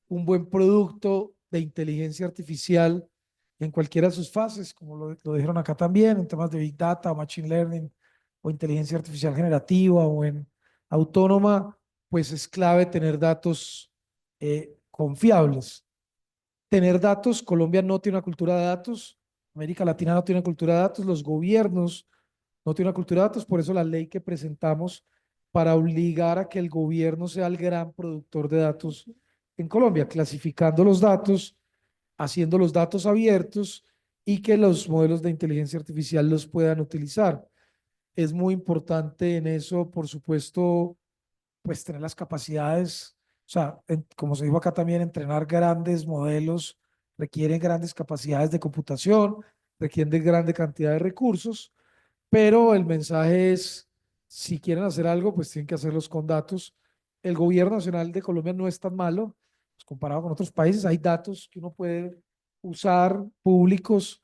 un buen producto de inteligencia artificial en cualquiera de sus fases, como lo dijeron acá también, en temas de Big Data o Machine Learning o inteligencia artificial generativa o en autónoma, pues es clave tener datos confiables. Tener datos, Colombia no tiene una cultura de datos, América Latina no tiene una cultura de datos, los gobiernos no tiene una cultura de datos, por eso la ley que presentamos para obligar a que el gobierno sea el gran productor de datos en Colombia, clasificando los datos, haciendo los datos abiertos y que los modelos de inteligencia artificial los puedan utilizar. Es muy importante en eso, por supuesto, pues tener las capacidades, o sea, como se dijo acá también, entrenar grandes modelos requieren grandes capacidades de computación, requieren de grande cantidad de recursos, pero el mensaje es, si quieren hacer algo, pues tienen que hacerlos con datos. El gobierno nacional de Colombia no es tan malo, pues comparado con otros países. Hay datos que uno puede usar públicos.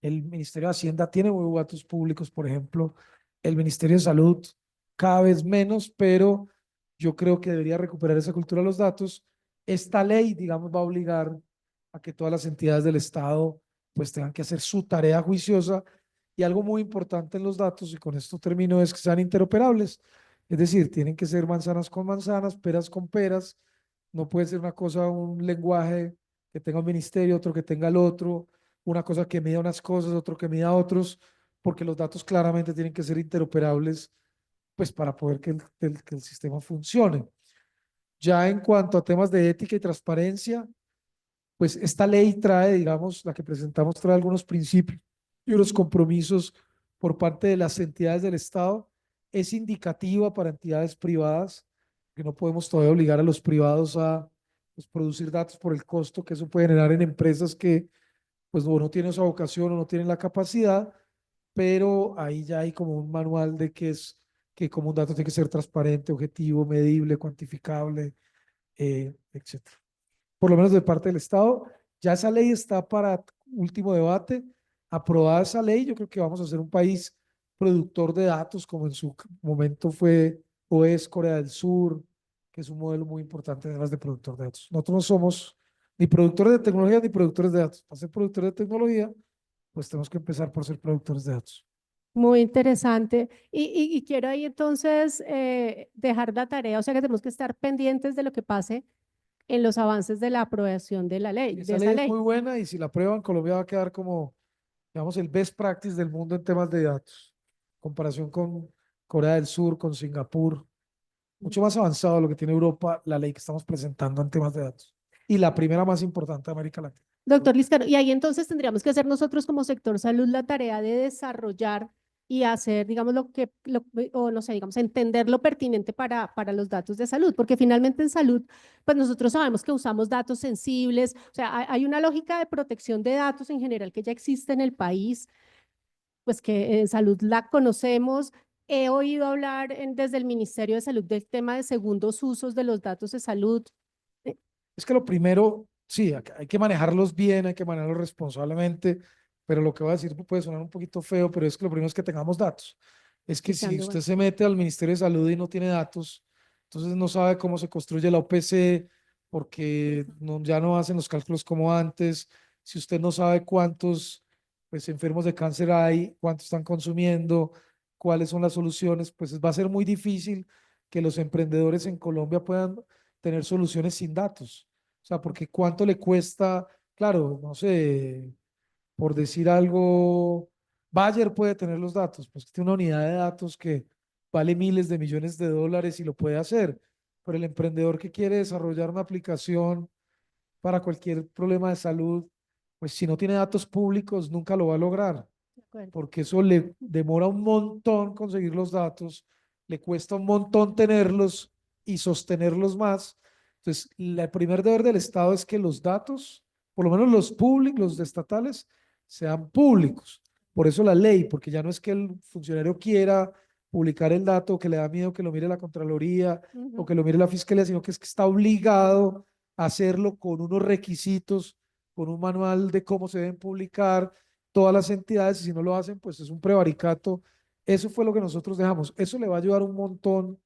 El Ministerio de Hacienda tiene muy buenos datos públicos, por ejemplo. El Ministerio de Salud cada vez menos, pero yo creo que debería recuperar esa cultura de los datos. Esta ley, digamos, va a obligar a que todas las entidades del Estado pues tengan que hacer su tarea juiciosa, y algo muy importante en los datos, y con esto termino, es que sean interoperables. Es decir, tienen que ser manzanas con manzanas, peras con peras. No puede ser una cosa, un lenguaje que tenga un ministerio, otro que tenga el otro, una cosa que mida unas cosas, otro que mida otros, porque los datos claramente tienen que ser interoperables, pues para poder que el sistema funcione. Ya en cuanto a temas de ética y transparencia, pues esta ley trae, digamos, la que presentamos trae algunos principios y unos compromisos por parte de las entidades del Estado. Es indicativa para entidades privadas, que no podemos todavía obligar a los privados a pues, producir datos por el costo que eso puede generar en empresas que pues no tienen esa vocación o no tienen la capacidad, pero ahí ya hay como un manual de que es que como un dato tiene que ser transparente, objetivo, medible, cuantificable, etcétera. Por lo menos de parte del Estado. Ya esa ley está para último debate. Aprobada esa ley, yo creo que vamos a ser un país productor de datos, como en su momento fue o es Corea del Sur, que es un modelo muy importante además de productor de datos. Nosotros no somos ni productores de tecnología ni productores de datos. Para ser productores de tecnología, pues tenemos que empezar por ser productores de datos. Muy interesante. Y quiero ahí entonces dejar la tarea, o sea que tenemos que estar pendientes de lo que pase en los avances de la aprobación de la ley, de Esa esa ley es muy ley. buena, y si la aprueban, Colombia va a quedar como, digamos, el best practice del mundo en temas de datos, comparación con Corea del Sur, con Singapur, mucho más avanzado de lo que tiene Europa, la ley que estamos presentando en temas de datos. Y la primera más importante de América Latina. Doctor Liscano, y ahí entonces tendríamos que hacer nosotros como sector salud la tarea de desarrollar y hacer, digamos, o no sé, digamos, entender lo pertinente para los datos de salud, porque finalmente en salud, pues nosotros sabemos que usamos datos sensibles, o sea, hay una lógica de protección de datos en general que ya existe en el país, pues que en salud la conocemos. He oído hablar desde el Ministerio de Salud del tema de segundos usos de los datos de salud. Es que lo primero, sí, hay que manejarlos bien, hay que manejarlos responsablemente, pero lo que voy a decir puede sonar un poquito feo, pero es que lo primero es que tengamos datos. Es que si Escuchando, usted bueno. se mete al Ministerio de Salud y no tiene datos, entonces no sabe cómo se construye la OPC, porque ya no hacen los cálculos como antes. Si usted no sabe cuántos pues, enfermos de cáncer hay, cuántos están consumiendo, cuáles son las soluciones, pues va a ser muy difícil que los emprendedores en Colombia puedan tener soluciones sin datos. O sea, porque cuánto le cuesta, claro, no sé, por decir algo, Bayer puede tener los datos, pues tiene una unidad de datos que vale miles de millones de dólares y lo puede hacer. Pero el emprendedor que quiere desarrollar una aplicación para cualquier problema de salud, pues si no tiene datos públicos, nunca lo va a lograr, De acuerdo. porque eso le demora un montón conseguir los datos, le cuesta un montón tenerlos y sostenerlos más. Entonces, el primer deber del Estado es que los datos, por lo menos los públicos, los estatales, sean públicos. Por eso la ley, porque ya no es que el funcionario quiera publicar el dato, que le da miedo que lo mire la Contraloría o Ujú. que lo mire la Fiscalía, sino que es que está obligado a hacerlo con unos requisitos, con un manual de cómo se deben publicar todas las entidades, y si no lo hacen, pues es un prevaricato. Eso fue lo que nosotros dejamos. Eso le va a ayudar un montón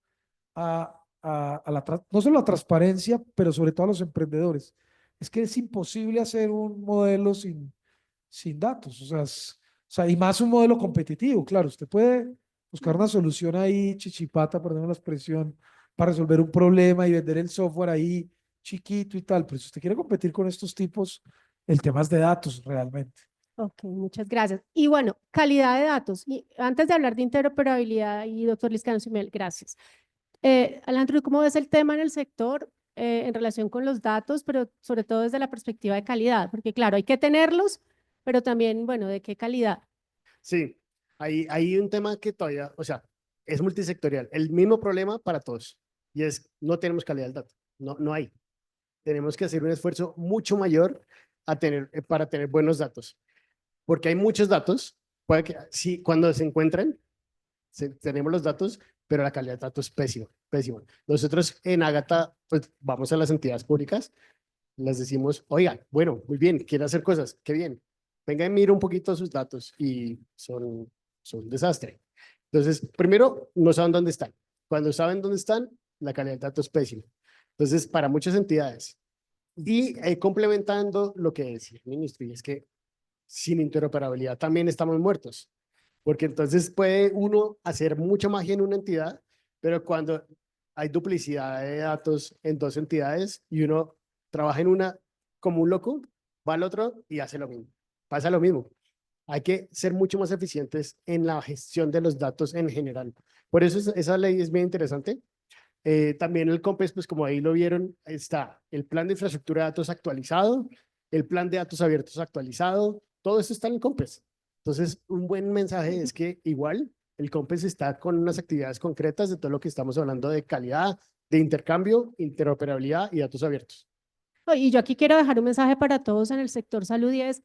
no solo a la transparencia, pero sobre todo a los emprendedores. Es que es imposible hacer un modelo sin datos, o sea, y más un modelo competitivo, claro, usted puede buscar una solución ahí, chichipata, perdón la expresión, para resolver un problema y vender el software ahí chiquito y tal, pero si usted quiere competir con estos tipos, el tema es de datos realmente. Ok, muchas gracias. Y bueno, calidad de datos. Y antes de hablar de interoperabilidad, y doctor Liscano Simel, gracias. Alejandro, ¿cómo ves el tema en el sector en relación con los datos, pero sobre todo desde la perspectiva de calidad? Porque claro, hay que tenerlos, pero también, bueno, ¿de qué calidad? Sí, hay un tema que todavía, o sea, es multisectorial. El mismo problema para todos y es no tenemos calidad del dato. No, no hay. Tenemos que hacer un esfuerzo mucho mayor para tener buenos datos, porque hay muchos datos. Puede que sí, cuando se encuentran, tenemos los datos, pero la calidad de datos es pésima, pésima. Nosotros en Ágata, pues vamos a las entidades públicas, les decimos, oigan, bueno, muy bien, quiere hacer cosas, qué bien. Venga y mira un poquito sus datos y son un desastre. Entonces, primero, no saben dónde están. Cuando saben dónde están, la calidad de datos es pésima. Entonces, para muchas entidades. Y complementando lo que decía el ministro, y es que sin interoperabilidad también estamos muertos, porque entonces puede uno hacer mucha magia en una entidad, pero cuando hay duplicidad de datos en dos entidades y uno trabaja en una como un loco, va al otro y hace lo mismo. Pasa lo mismo. Hay que ser mucho más eficientes en la gestión de los datos en general. Por eso esa ley es bien interesante. También el COMPES, pues como ahí lo vieron, está el plan de infraestructura de datos actualizado, el plan de datos abiertos actualizado, todo eso está en el COMPES. Entonces, un buen mensaje es que igual el COMPES está con unas actividades concretas de todo lo que estamos hablando de calidad, de intercambio, interoperabilidad y datos abiertos. Y yo aquí quiero dejar un mensaje para todos en el sector salud y es,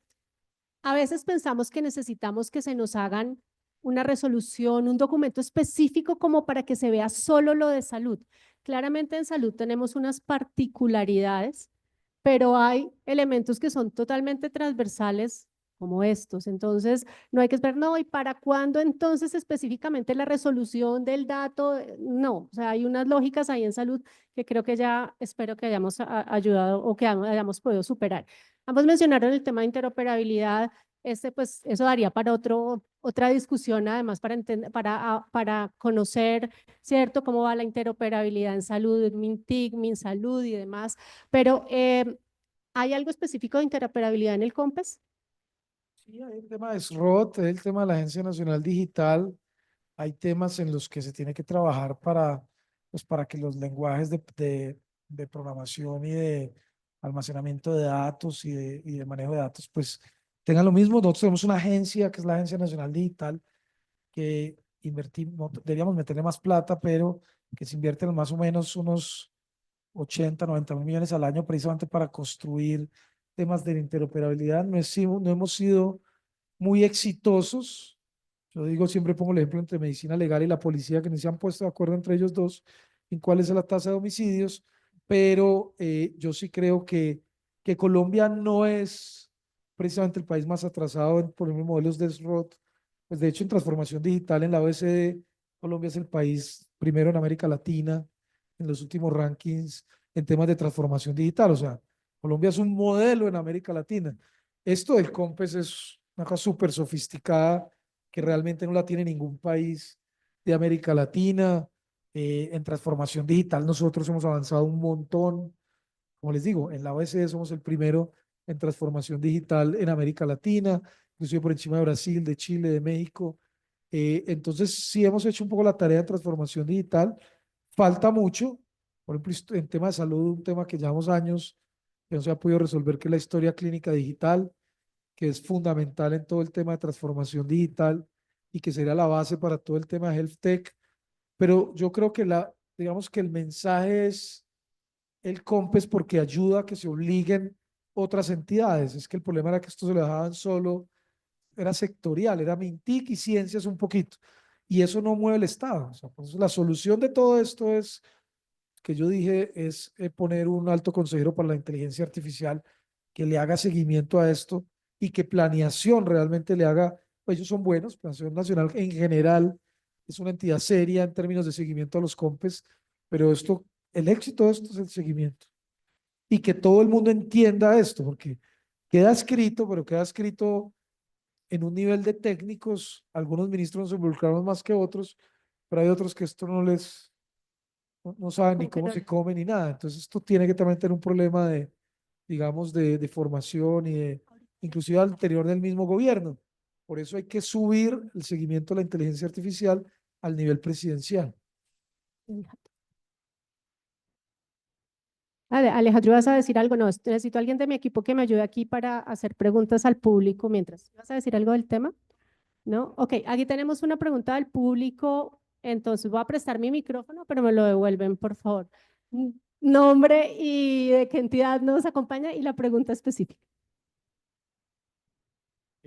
a veces pensamos que necesitamos que se nos hagan una resolución, un documento específico como para que se vea solo lo de salud. Claramente en salud tenemos unas particularidades, pero hay elementos que son totalmente transversales como estos. Entonces, no hay que esperar, no, ¿y para cuándo entonces específicamente la resolución del dato? No, o sea, hay unas lógicas ahí en salud que creo que ya espero que hayamos ayudado o que hayamos podido superar. Ambos mencionaron el tema de interoperabilidad. Pues, eso daría para otra discusión, además, para, para conocer, ¿cierto?, cómo va la interoperabilidad en salud, MinTIC, MinSalud y demás. Pero, ¿hay algo específico de interoperabilidad en el COMPES? Sí, hay el tema de SROT, hay el tema de la Agencia Nacional Digital, hay temas en los que se tiene que trabajar pues para que los lenguajes de programación y de almacenamiento de datos y de manejo de datos pues tengan lo mismo. Nosotros tenemos una agencia que es la Agencia Nacional Digital que invertimos, deberíamos meterle más plata, pero que se invierten más o menos unos 80, 90 mil millones al año precisamente para construir temas de interoperabilidad. No hemos sido muy exitosos. Yo digo, siempre pongo el ejemplo entre medicina legal y la policía, que no se han puesto de acuerdo entre ellos dos en cuál es la tasa de homicidios, pero yo sí creo que Colombia no es precisamente el país más atrasado en, por ejemplo, modelos de SROT. Pues de hecho, en transformación digital en la OECD, Colombia es el país primero en América Latina en los últimos rankings en temas de transformación digital. O sea, Colombia es un modelo en América Latina. Esto del COMPES es una cosa súper sofisticada que realmente no la tiene ningún país de América Latina. En transformación digital nosotros hemos avanzado un montón. Como les digo, en la OECD somos el primero en transformación digital en América Latina, inclusive por encima de Brasil, de Chile, de México. Entonces, sí hemos hecho un poco la tarea de transformación digital. Falta mucho. Por ejemplo, en tema de salud, un tema que llevamos años que no se ha podido resolver, que es la historia clínica digital, que es fundamental en todo el tema de transformación digital y que sería la base para todo el tema de health tech. Pero yo creo que digamos que el mensaje es el COMPES porque ayuda a que se obliguen otras entidades. Es que el problema era que esto se lo dejaban solo, era sectorial, era Mintic y ciencias un poquito. Y eso no mueve el Estado. O sea, pues la solución de todo esto es, que yo dije, es poner un alto consejero para la inteligencia artificial que le haga seguimiento a esto y que planeación realmente le haga, pues ellos son buenos, Planeación Nacional en general es una entidad seria en términos de seguimiento a los COMPES, pero esto, el éxito de esto es el seguimiento y que todo el mundo entienda esto, porque queda escrito, pero queda escrito en un nivel de técnicos, algunos ministros nos involucraron más que otros, pero hay otros que esto no saben ni Como que cómo no- se come ni nada. Entonces esto tiene que también tener un problema de, digamos, de formación y de, inclusive al interior del mismo gobierno. Por eso hay que subir el seguimiento de la inteligencia artificial al nivel presidencial. Alejandro, ¿vas a decir algo? No, necesito a alguien de mi equipo que me ayude aquí para hacer preguntas al público mientras. ¿Vas a decir algo del tema? ¿No? Ok, aquí tenemos una pregunta del público, entonces voy a prestar mi micrófono, pero me lo devuelven, por favor. Nombre y de qué entidad nos acompaña y la pregunta específica.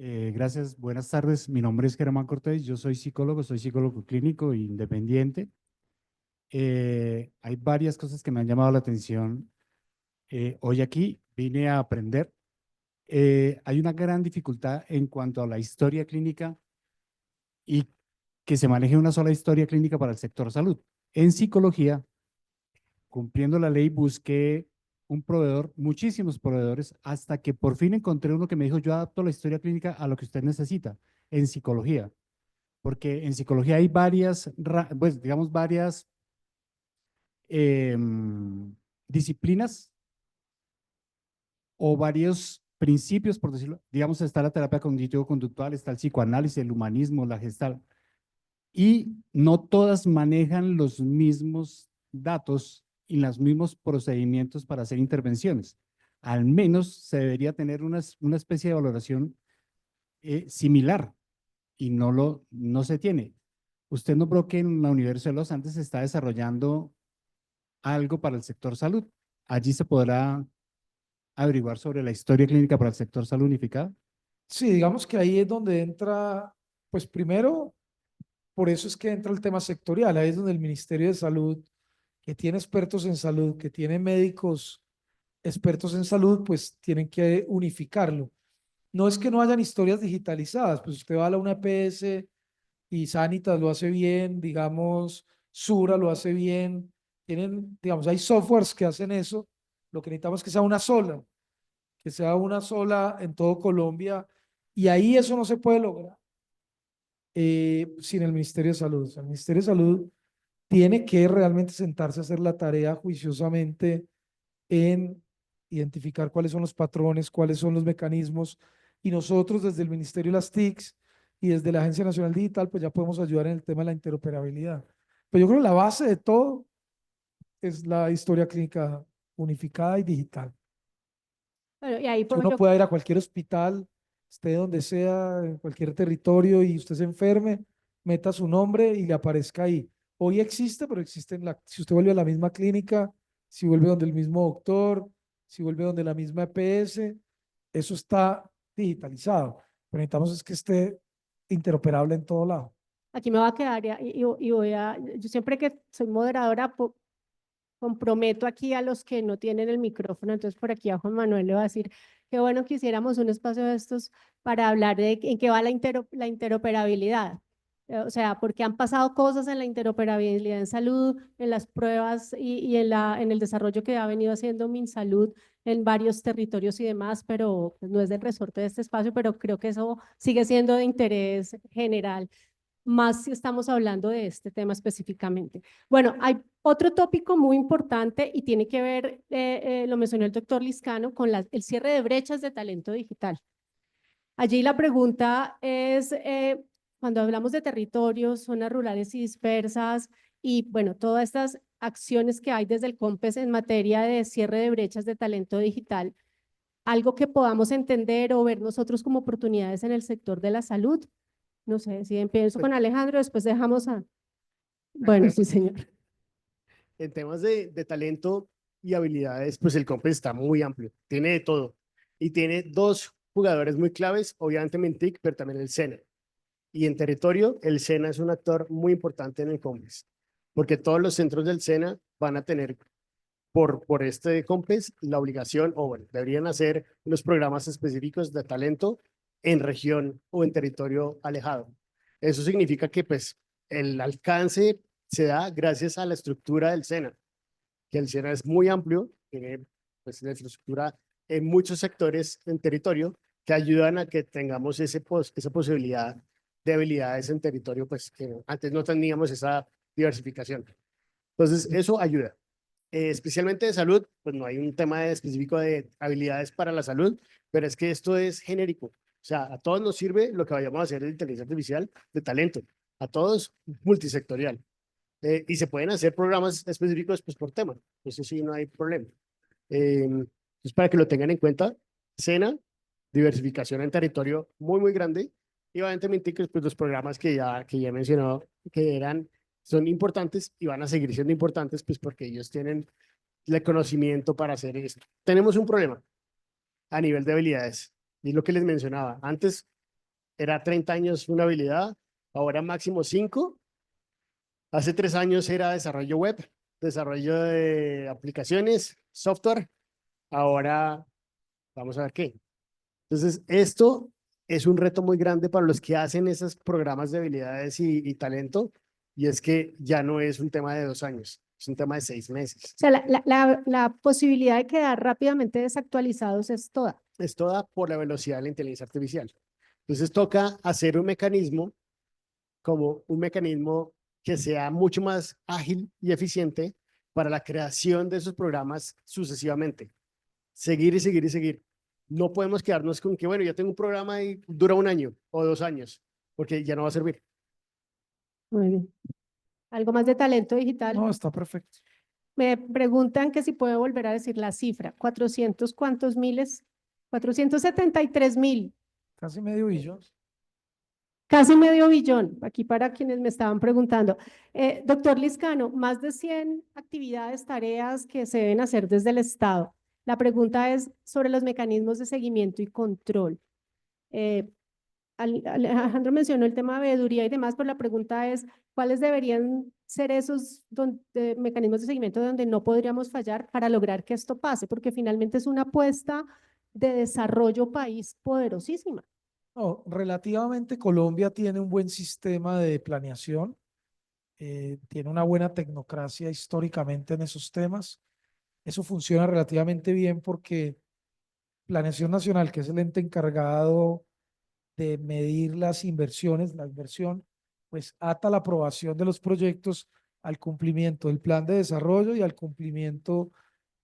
Gracias, buenas tardes. Mi nombre es Germán Cortés, yo soy psicólogo clínico e independiente. Hay varias cosas que me han llamado la atención. Hoy aquí vine a aprender. Hay una gran dificultad en cuanto a la historia clínica y que se maneje una sola historia clínica para el sector salud. En psicología, cumpliendo la ley, busqué un proveedor, muchísimos proveedores, hasta que por fin encontré uno que me dijo, yo adapto la historia clínica a lo que usted necesita en psicología, porque en psicología hay varias, pues digamos, varias disciplinas o varios principios, por decirlo, digamos, está la terapia cognitivo-conductual, está el psicoanálisis, el humanismo, la gestal, y no todas manejan los mismos datos y los mismos procedimientos para hacer intervenciones. Al menos se debería tener una especie de valoración similar y no se tiene. Usted nombró que en la Universidad de los Andes se está desarrollando algo para el sector salud. Allí se podrá averiguar sobre la historia clínica para el sector salud unificada. Sí, digamos que ahí es donde entra, pues primero, por eso es que entra el tema sectorial, ahí es donde el Ministerio de Salud, que tiene expertos en salud, que tiene médicos expertos en salud, pues tienen que unificarlo. No es que no hayan historias digitalizadas, pues usted va a la una EPS y Sanitas lo hace bien, digamos, Sura lo hace bien, tienen, digamos, hay softwares que hacen eso, lo que necesitamos es que sea una sola en todo Colombia, y ahí eso no se puede lograr sin el Ministerio de Salud. O sea, el Ministerio de Salud tiene que realmente sentarse a hacer la tarea juiciosamente en identificar cuáles son los patrones, cuáles son los mecanismos, y nosotros desde el Ministerio de las TICs y desde la Agencia Nacional Digital, pues ya podemos ayudar en el tema de la interoperabilidad. Pero yo creo que la base de todo es la historia clínica unificada y digital. Bueno, y ahí Que puedo uno yo. pueda ir a cualquier hospital, esté donde sea, en cualquier territorio, y usted se enferme, meta su nombre y le aparezca ahí. Hoy existe, pero existe si usted vuelve a la misma clínica, si vuelve donde el mismo doctor, si vuelve donde la misma EPS, eso está digitalizado. Pero necesitamos es que esté interoperable en todo lado. Aquí me voy a quedar y voy a, yo siempre que soy moderadora comprometo aquí a los que no tienen el micrófono, entonces por aquí a Juan Manuel le va a decir qué bueno que hiciéramos un espacio de estos para hablar de en qué va la interoperabilidad. O sea, porque han pasado cosas en la interoperabilidad en salud, en las pruebas y en el desarrollo que ha venido haciendo MinSalud en varios territorios y demás, pero pues, no es del resorte de este espacio, pero creo que eso sigue siendo de interés general. más si estamos hablando de este tema específicamente. Bueno, hay otro tópico muy importante y tiene que ver, lo mencionó el doctor Liscano, con el cierre de brechas de talento digital. Allí la pregunta es, cuando hablamos de territorios, zonas rurales y dispersas, y bueno, todas estas acciones que hay desde el COMPES en materia de cierre de brechas de talento digital, algo que podamos entender o ver nosotros como oportunidades en el sector de la salud. No sé, si empiezo con Alejandro, después dejamos a… Bueno, sí, señor. En temas de talento y habilidades, pues el COMPES está muy amplio, tiene de todo. Y tiene dos jugadores muy claves, obviamente Mintic, pero también el SENA. Y en territorio, el SENA es un actor muy importante en el COMPES, porque todos los centros del SENA van a tener por este COMPES la obligación, o bueno, deberían hacer unos programas específicos de talento en región o en territorio alejado. Eso significa que pues el alcance se da gracias a la estructura del SENA, que el SENA es muy amplio, tiene pues la infraestructura en muchos sectores en territorio que ayudan a que tengamos esa posibilidad de habilidades en territorio, pues que antes no teníamos esa diversificación. Entonces, eso ayuda. Especialmente de salud, pues no hay un tema específico de habilidades para la salud, pero es que esto es genérico. O sea, a todos nos sirve lo que vayamos a hacer de inteligencia artificial, de talento, a todos multisectorial. Y se pueden hacer programas específicos pues, por tema. Eso sí, no hay problema. Entonces, para que lo tengan en cuenta, SENA, diversificación en territorio muy, muy grande. Y obviamente Mintic, pues los programas que ya he mencionado, son importantes y van a seguir siendo importantes, pues porque ellos tienen el conocimiento para hacer esto. Tenemos un problema a nivel de habilidades. Y es lo que les mencionaba. Antes era 30 años una habilidad, ahora máximo 5. Hace 3 años era desarrollo web, desarrollo de aplicaciones, software. Ahora vamos a ver qué. Entonces, esto es un reto muy grande para los que hacen esos programas de habilidades y talento, y es que ya no es un tema de 2 años, es un tema de 6 meses. O sea, la posibilidad de quedar rápidamente desactualizados es toda. Es toda por la velocidad de la inteligencia artificial. Entonces, toca hacer un mecanismo como un mecanismo que sea mucho más ágil y eficiente para la creación de esos programas sucesivamente. Seguir y seguir y seguir. No podemos quedarnos con que, bueno, ya tengo un programa y dura 1 año o 2 años, porque ya no va a servir. Muy bien. ¿Algo más de talento digital? No, está perfecto. Me preguntan que si puedo volver a decir la cifra. 400, ¿cuántos miles? 473.000. Casi medio billón. Casi medio billón, aquí para quienes me estaban preguntando. Doctor Liscano, más de 100 actividades, tareas que se deben hacer desde el Estado. La pregunta es sobre los mecanismos de seguimiento y control. Alejandro mencionó el tema de veeduría y demás, pero la pregunta es, ¿cuáles deberían ser esos mecanismos de seguimiento donde no podríamos fallar para lograr que esto pase? Porque finalmente es una apuesta de desarrollo país poderosísima. No, relativamente Colombia tiene un buen sistema de planeación, tiene una buena tecnocracia históricamente en esos temas. Eso funciona relativamente bien porque Planeación Nacional, que es el ente encargado de medir las inversiones, la inversión, pues ata la aprobación de los proyectos al cumplimiento del plan de desarrollo y al cumplimiento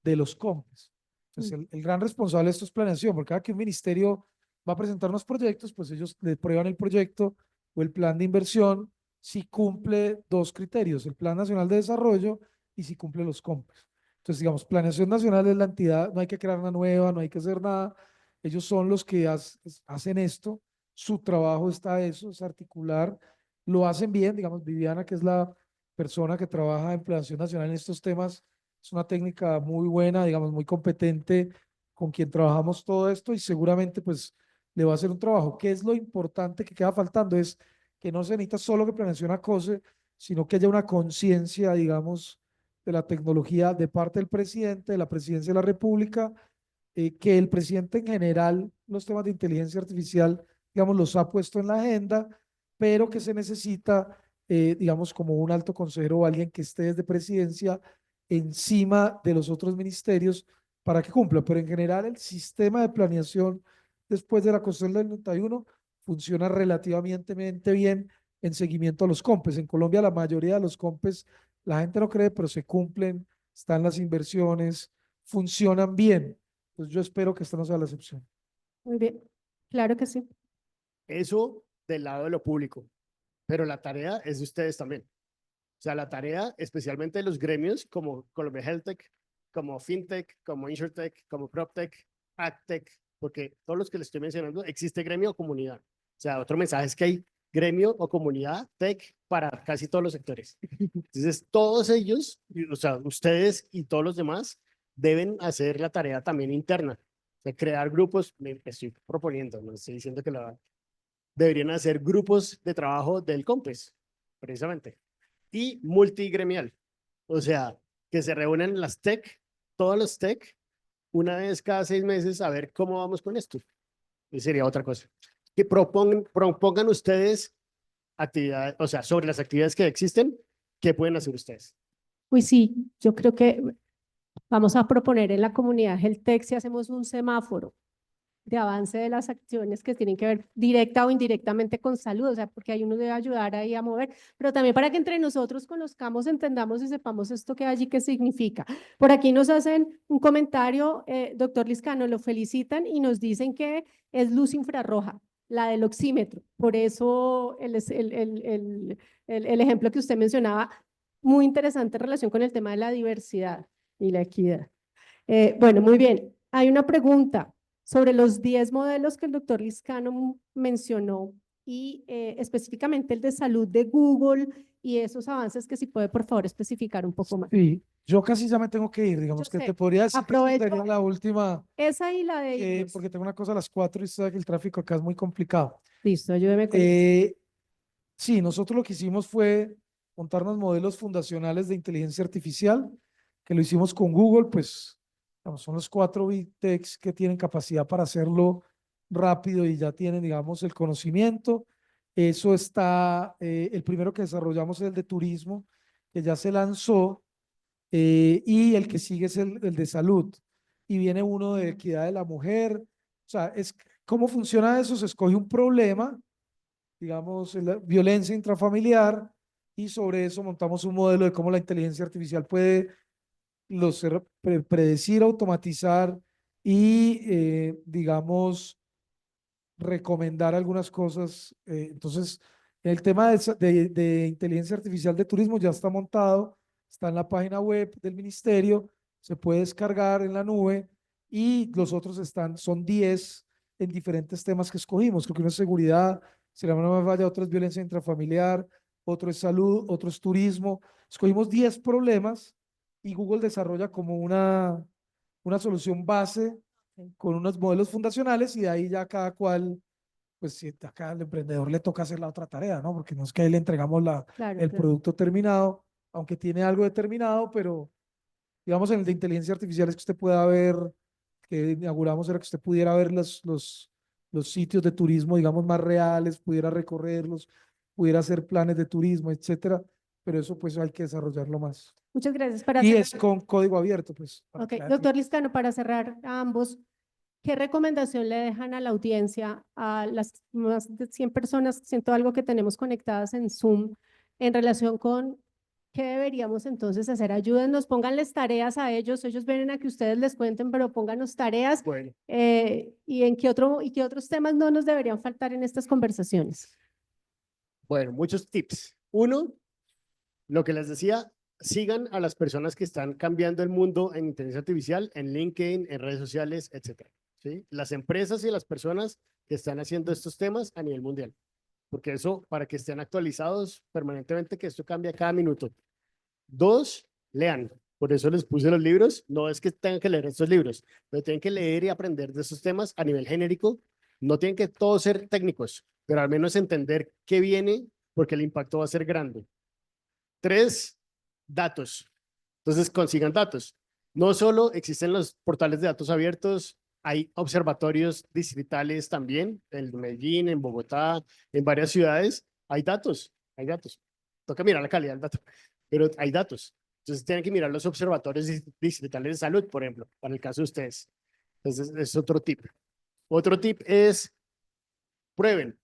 de los COMPES. Entonces, el gran responsable de esto es planeación, porque cada que un ministerio va a presentar unos proyectos, pues ellos le prueban el proyecto o el plan de inversión si cumple 2 criterios, el Plan Nacional de Desarrollo y si cumple los COMPES. Entonces, digamos, Planeación Nacional es la entidad, no hay que crear una nueva, no hay que hacer nada, ellos son los que hacen esto, su trabajo está eso, es articular, lo hacen bien, digamos, Viviana, que es la persona que trabaja en Planeación Nacional en estos temas, es una técnica muy buena, digamos, muy competente, con quien trabajamos todo esto y seguramente pues le va a hacer un trabajo. ¿Qué es lo importante que queda faltando? Es que no se necesita solo que Planeación acose, sino que haya una conciencia, digamos, de la tecnología de parte del presidente, de la presidencia de la República, que el presidente en general los temas de inteligencia artificial, digamos, los ha puesto en la agenda, pero que se necesita, digamos, como un alto consejero o alguien que esté desde presidencia encima de los otros ministerios para que cumpla. Pero en general el sistema de planeación después de la Constitución del 91 funciona relativamente bien en seguimiento a los COMPES. En Colombia la mayoría de los COMPES, la gente no cree, pero se cumplen, están las inversiones, funcionan bien. Pues yo espero que esta no sea la excepción. Muy bien, claro que sí. Eso del lado de lo público, pero la tarea es de ustedes también. O sea, la tarea, especialmente de los gremios como Colombia HealthTech, como FinTech, como InsurTech, como PropTech, AgTech, porque todos los que les estoy mencionando, existe gremio o comunidad. O sea, otro mensaje es que hay gremio o comunidad tech para casi todos los sectores. Entonces, todos ellos, o sea, ustedes y todos los demás, deben hacer la tarea también interna, de crear grupos, me estoy proponiendo, no estoy diciendo que lo hagan, deberían hacer grupos de trabajo del COMPES, precisamente, y multigremial, o sea, que se reúnan las tech, todos los tech, una vez cada 6 meses a ver cómo vamos con esto. Y sería otra cosa. Que propongan ustedes actividades, o sea, sobre las actividades que existen, ¿qué pueden hacer ustedes? Pues sí, yo creo que vamos a proponer en la comunidad HealthTech si hacemos un semáforo de avance de las acciones que tienen que ver directa o indirectamente con salud, o sea, porque ahí uno debe ayudar ahí a mover, pero también para que entre nosotros conozcamos, entendamos y sepamos esto que hay allí, qué significa. Por aquí nos hacen un comentario, doctor Liscano, lo felicitan y nos dicen que es luz infrarroja, la del oxímetro, por eso el ejemplo que usted mencionaba, muy interesante en relación con el tema de la diversidad y la equidad. Bueno, muy bien. Hay una pregunta sobre los 10 modelos que el doctor Liscano mencionó y específicamente el de salud de Google y esos avances que si puede por favor especificar un poco más. Sí, yo casi ya me tengo que ir, digamos Yo que sé. te podría decir que esta Aprovecho. sería la última, Esa y la de irnos. porque tengo una cosa a las 4 y sabe que el tráfico acá es muy complicado. Listo, ayúdeme con eso. Sí, nosotros lo que hicimos fue montarnos modelos fundacionales de inteligencia artificial, que lo hicimos con Google, pues digamos, son los 4 Big Techs que tienen capacidad para hacerlo rápido y ya tienen, digamos, el conocimiento. Eso está, el primero que desarrollamos es el de turismo, que ya se lanzó, y el que sigue es el de salud. Y viene uno de equidad de la mujer. O sea, ¿cómo funciona eso? Se escoge un problema, digamos, la violencia intrafamiliar, y sobre eso montamos un modelo de cómo la inteligencia artificial puede predecir, automatizar y, digamos, recomendar algunas cosas. Entonces, el tema de inteligencia artificial de turismo ya está montado, está en la página web del ministerio, se puede descargar en la nube, y los otros son 10 en diferentes temas que escogimos. Creo que uno es seguridad, si la mano no me falla, otro es violencia intrafamiliar, otro es salud, otro es turismo. Escogimos 10 problemas y Google desarrolla como una solución base con unos modelos fundacionales, y de ahí ya cada cual, pues si acá al emprendedor le toca hacer la otra tarea, ¿no? Porque no es que ahí le entregamos Claro, el claro. producto terminado, aunque tiene algo determinado, pero digamos en el de inteligencia artificial es que usted pueda ver, que inauguramos era que usted pudiera ver los sitios de turismo, digamos, más reales, pudiera recorrerlos, pudiera hacer planes de turismo, etcétera, pero eso pues hay que desarrollarlo más. Muchas gracias. Para Y cerrar, es con código abierto, pues. Para ok, que la gente doctor Liscano, para cerrar a ambos, ¿qué recomendación le dejan a la audiencia, a las más de 100 personas, siento algo que tenemos conectadas en Zoom, en relación con qué deberíamos entonces hacer? Ayúdennos, pónganles tareas a ellos, ellos vienen a que ustedes les cuenten, pero pónganos tareas Bueno, y en qué otros temas no nos deberían faltar en estas conversaciones. bueno, muchos tips. Uno, lo que les decía, sigan a las personas que están cambiando el mundo en inteligencia artificial, en LinkedIn, en redes sociales, etcétera. ¿Sí? Las empresas y las personas que están haciendo estos temas a nivel mundial. Porque eso, para que estén actualizados permanentemente, que esto cambia cada minuto. Dos, lean. Por eso les puse los libros. No es que tengan que leer estos libros, pero tienen que leer y aprender de estos temas a nivel genérico. No tienen que todos ser técnicos, pero al menos entender qué viene, porque el impacto va a ser grande. Tres, datos. Entonces consigan datos. No solo existen los portales de datos abiertos, hay observatorios distritales también, en Medellín, en Bogotá, en varias ciudades. Hay datos, hay datos. Toca mirar la calidad del dato, pero hay datos. Entonces tienen que mirar los observatorios distritales de salud, por ejemplo, para el caso de ustedes. Entonces es otro tip. Otro tip es prueben.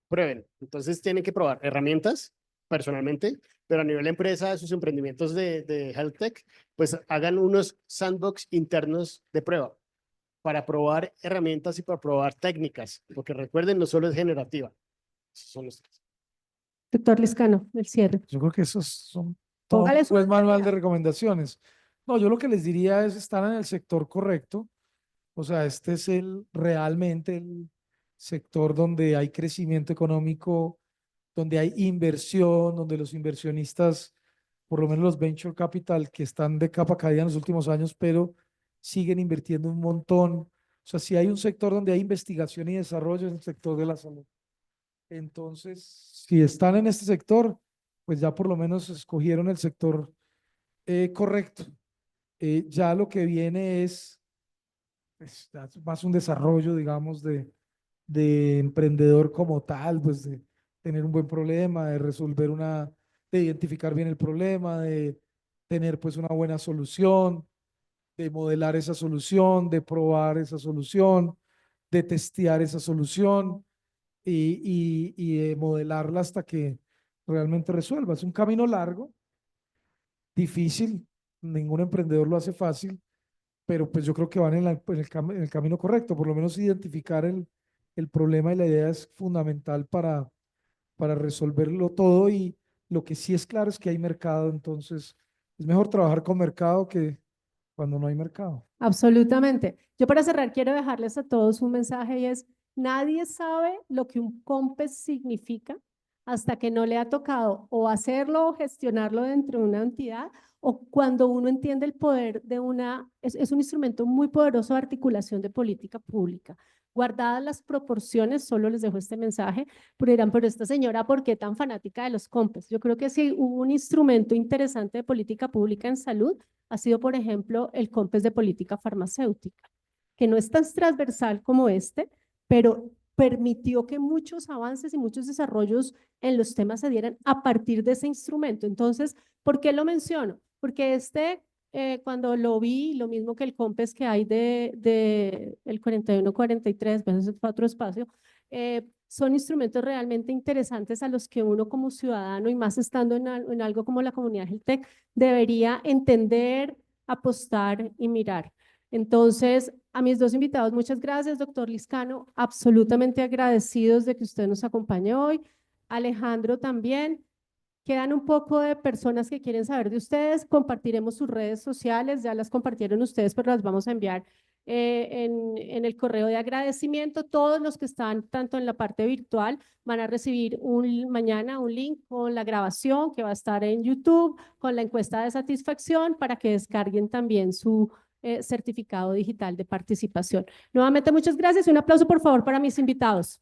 prueben. Entonces tienen que probar herramientas personalmente, pero a nivel de empresa, de sus emprendimientos de health tech, pues hagan unos sandbox internos de prueba para probar herramientas y para probar técnicas, porque recuerden, no solo es generativa. Esos son los tres. Doctor Liscano, el cierre. Yo creo que esos son todo Póngale un su buen manual de tarea. recomendaciones. No, yo lo que les diría es estar en el sector correcto. O sea, este es realmente el sector donde hay crecimiento económico, donde hay inversión, donde los inversionistas, por lo menos los venture capital, que están de capa caída en los últimos años, pero siguen invirtiendo un montón. O sea, si hay un sector donde hay investigación y desarrollo, es el sector de la salud. Entonces, si están en este sector, pues ya por lo menos escogieron el sector correcto. Ya lo que viene es pues, ya es más un desarrollo, digamos, de emprendedor como tal, pues de tener un buen problema, de identificar bien el problema, de tener pues una buena solución, de modelar esa solución, de probar esa solución, de testear esa solución y de modelarla hasta que realmente resuelva. Es un camino largo, difícil, ningún emprendedor lo hace fácil, pero pues yo creo que van en el camino correcto, por lo menos identificar el problema y la idea es fundamental para resolverlo todo y lo que sí es claro es que hay mercado, entonces es mejor trabajar con mercado que cuando no hay mercado. Absolutamente. Yo para cerrar quiero dejarles a todos un mensaje y es, nadie sabe lo que un COMPES significa hasta que no le ha tocado o hacerlo o gestionarlo dentro de una entidad o cuando uno entiende el poder de es un instrumento muy poderoso de articulación de política pública. Guardadas las proporciones, solo les dejo este mensaje, pero dirán, pero esta señora, ¿por qué tan fanática de los COMPES? Yo creo que si hubo un instrumento interesante de política pública en salud, ha sido, por ejemplo, el COMPES de política farmacéutica, que no es tan transversal como este, pero permitió que muchos avances y muchos desarrollos en los temas se dieran a partir de ese instrumento. Entonces, ¿por qué lo menciono? Porque cuando lo vi, lo mismo que el COMPES que hay el 4143, veces es otro espacio, son instrumentos realmente interesantes a los que uno como ciudadano y más estando en algo como la comunidad Geltec debería entender, apostar y mirar. Entonces, a mis dos invitados, muchas gracias, doctor Liscano, absolutamente agradecidos de que usted nos acompañe hoy. Alejandro también. Quedan un poco de personas que quieren saber de ustedes. Compartiremos sus redes sociales, ya las compartieron ustedes, pero las vamos a enviar en el correo de agradecimiento. Todos los que están tanto en la parte virtual van a recibir mañana un link con la grabación que va a estar en YouTube, con la encuesta de satisfacción para que descarguen también su certificado digital de participación. Nuevamente, muchas gracias y un aplauso, por favor, para mis invitados.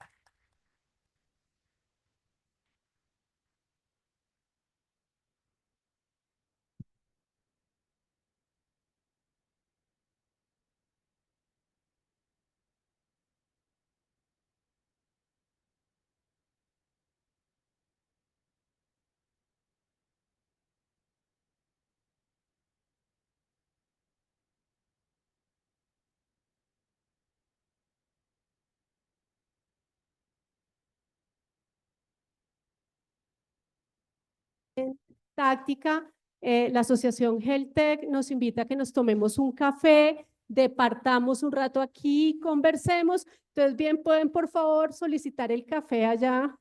Táctica, la Asociación Geltec nos invita a que nos tomemos un café, departamos un rato aquí, conversemos. Entonces, bien, pueden por favor solicitar el café allá